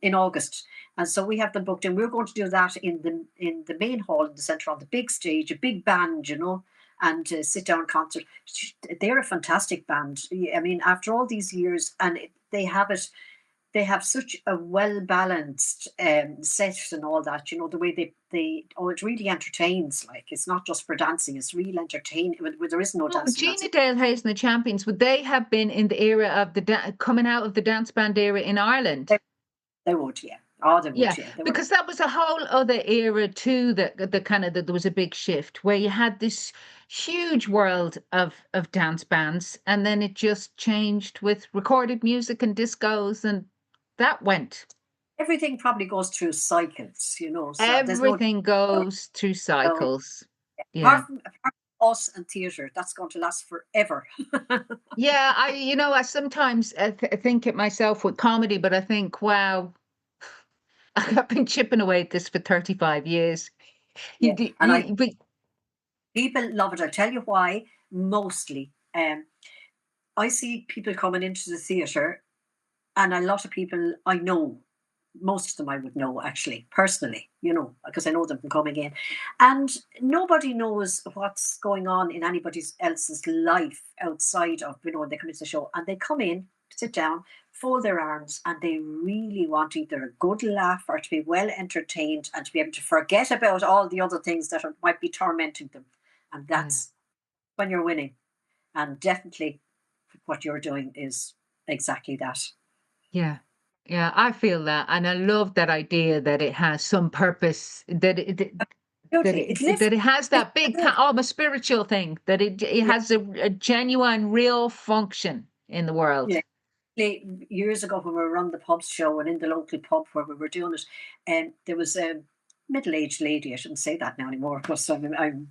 in August, and so we have them booked in. We're going to do that in the main hall in the centre on the big stage, a big band, and sit down concert. They're a fantastic band. I mean, after all these years, and they have it. They have such a well balanced set and all that. The way it really entertains. Like it's not just for dancing; it's real entertaining. Where there is no Oh, dancing. Gina Dale Hayes and the Champions, would they have been in the era of the coming out of the dance band era in Ireland? They would, yeah. Oh, they would, Yeah, yeah. They were because that was a whole other era too. The kind of that there was a big shift where you had this huge world of dance bands, and then it just changed with recorded music and discos, and that went. everything probably goes through cycles. So there's no Everything goes through so cycles. Yeah. apart from us and theatre, that's going to last forever. Yeah, I sometimes think it myself with comedy, but I think, wow, I've been chipping away at this for 35 years. Yeah, and But people love it. I'll tell you why. Mostly, I see people coming into the theatre, and a lot of people I know, most of them I would know actually personally, because I know them from coming in, and nobody knows what's going on in anybody else's life outside of they come into the show, and they come in, sit down, fold their arms, and they really want either a good laugh or to be well entertained and to be able to forget about all the other things that might be tormenting them, and yeah, that's when you're winning, and definitely what you're doing is exactly that. yeah, yeah, I feel that, and I love that idea that it has some purpose, Totally, it lifts. that it has that big, almost spiritual thing, that it Yeah, has a genuine, real function in the world. yeah. Years ago when we were on the pubs show and in the local pub where we were doing it, and there was a middle-aged lady. I shouldn't say that now anymore because I'm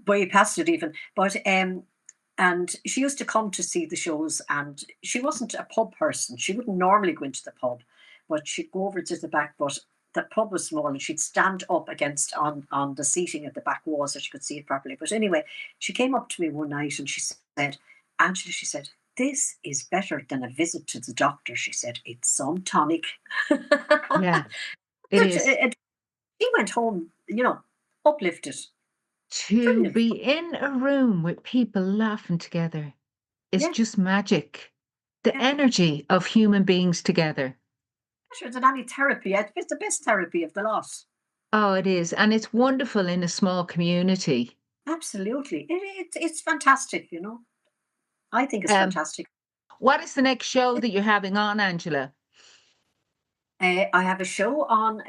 way past it even. But and she used to come to see the shows, and she wasn't a pub person. She wouldn't normally go into the pub, but she'd go over to the back. But the pub was small, and she'd stand up against on the seating at the back wall so she could see it properly. But anyway, she came up to me one night and she said, "Angela," she said, this is better than a visit to the doctor, she said. It's some tonic. Yeah, it is. He went home, uplifted. To Brilliant. be in a room with people laughing together is Yeah, just magic. The yeah. energy of human beings together. Better than any therapy. It's the best therapy of the lot. Oh, it is. And it's wonderful in a small community. Absolutely. It's fantastic, I think it's Um, fantastic. what is the next show that you're having on, Angela? I have a show on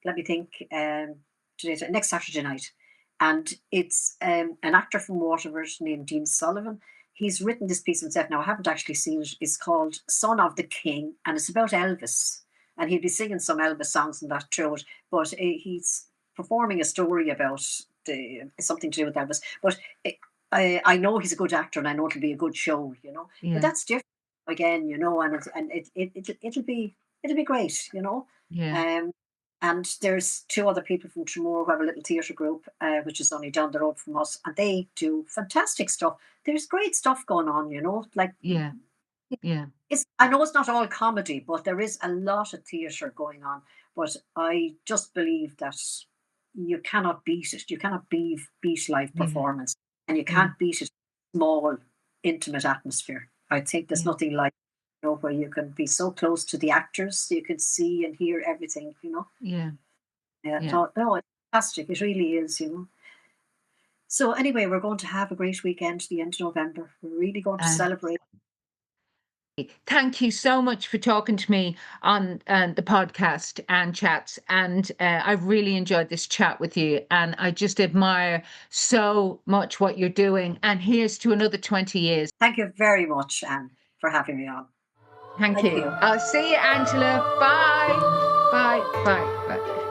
let me think, next Saturday night. And it's an actor from Waterford named Dean Sullivan. He's written this piece himself. Now, I haven't actually seen it. It's called Son of the King, and it's about Elvis. And he'll be singing some Elvis songs in that through it. But he's performing a story about something to do with Elvis. But I know he's a good actor, and I know it'll be a good show, But Yeah, that's different again, it'll be great, yeah, Um, and there's two other people from Tremor who have a little theatre group, which is only down the road from us, and they do fantastic stuff. There's great stuff going on, like yeah, yeah, I know it's not all comedy, but there is a lot of theatre going on. But I just believe that you cannot beat it. You cannot beat live yeah, performance, and you yeah, can't beat it small, intimate atmosphere. I think there's yeah, nothing like where you can be so close to the actors, you can see and hear everything. yeah, Yeah, yeah. no, no, it's fantastic. It really is. So anyway, we're going to have a great weekend at the end of November. We're really going to Uh, celebrate. Thank you so much for talking to me on the podcast and chats. And I've really enjoyed this chat with you. And I just admire so much what you're doing. And here's to another 20 years. Thank you very much, Anne, for having me on. Thank Thank you. you. I'll see you, Angela. Bye. Bye. Bye. Bye.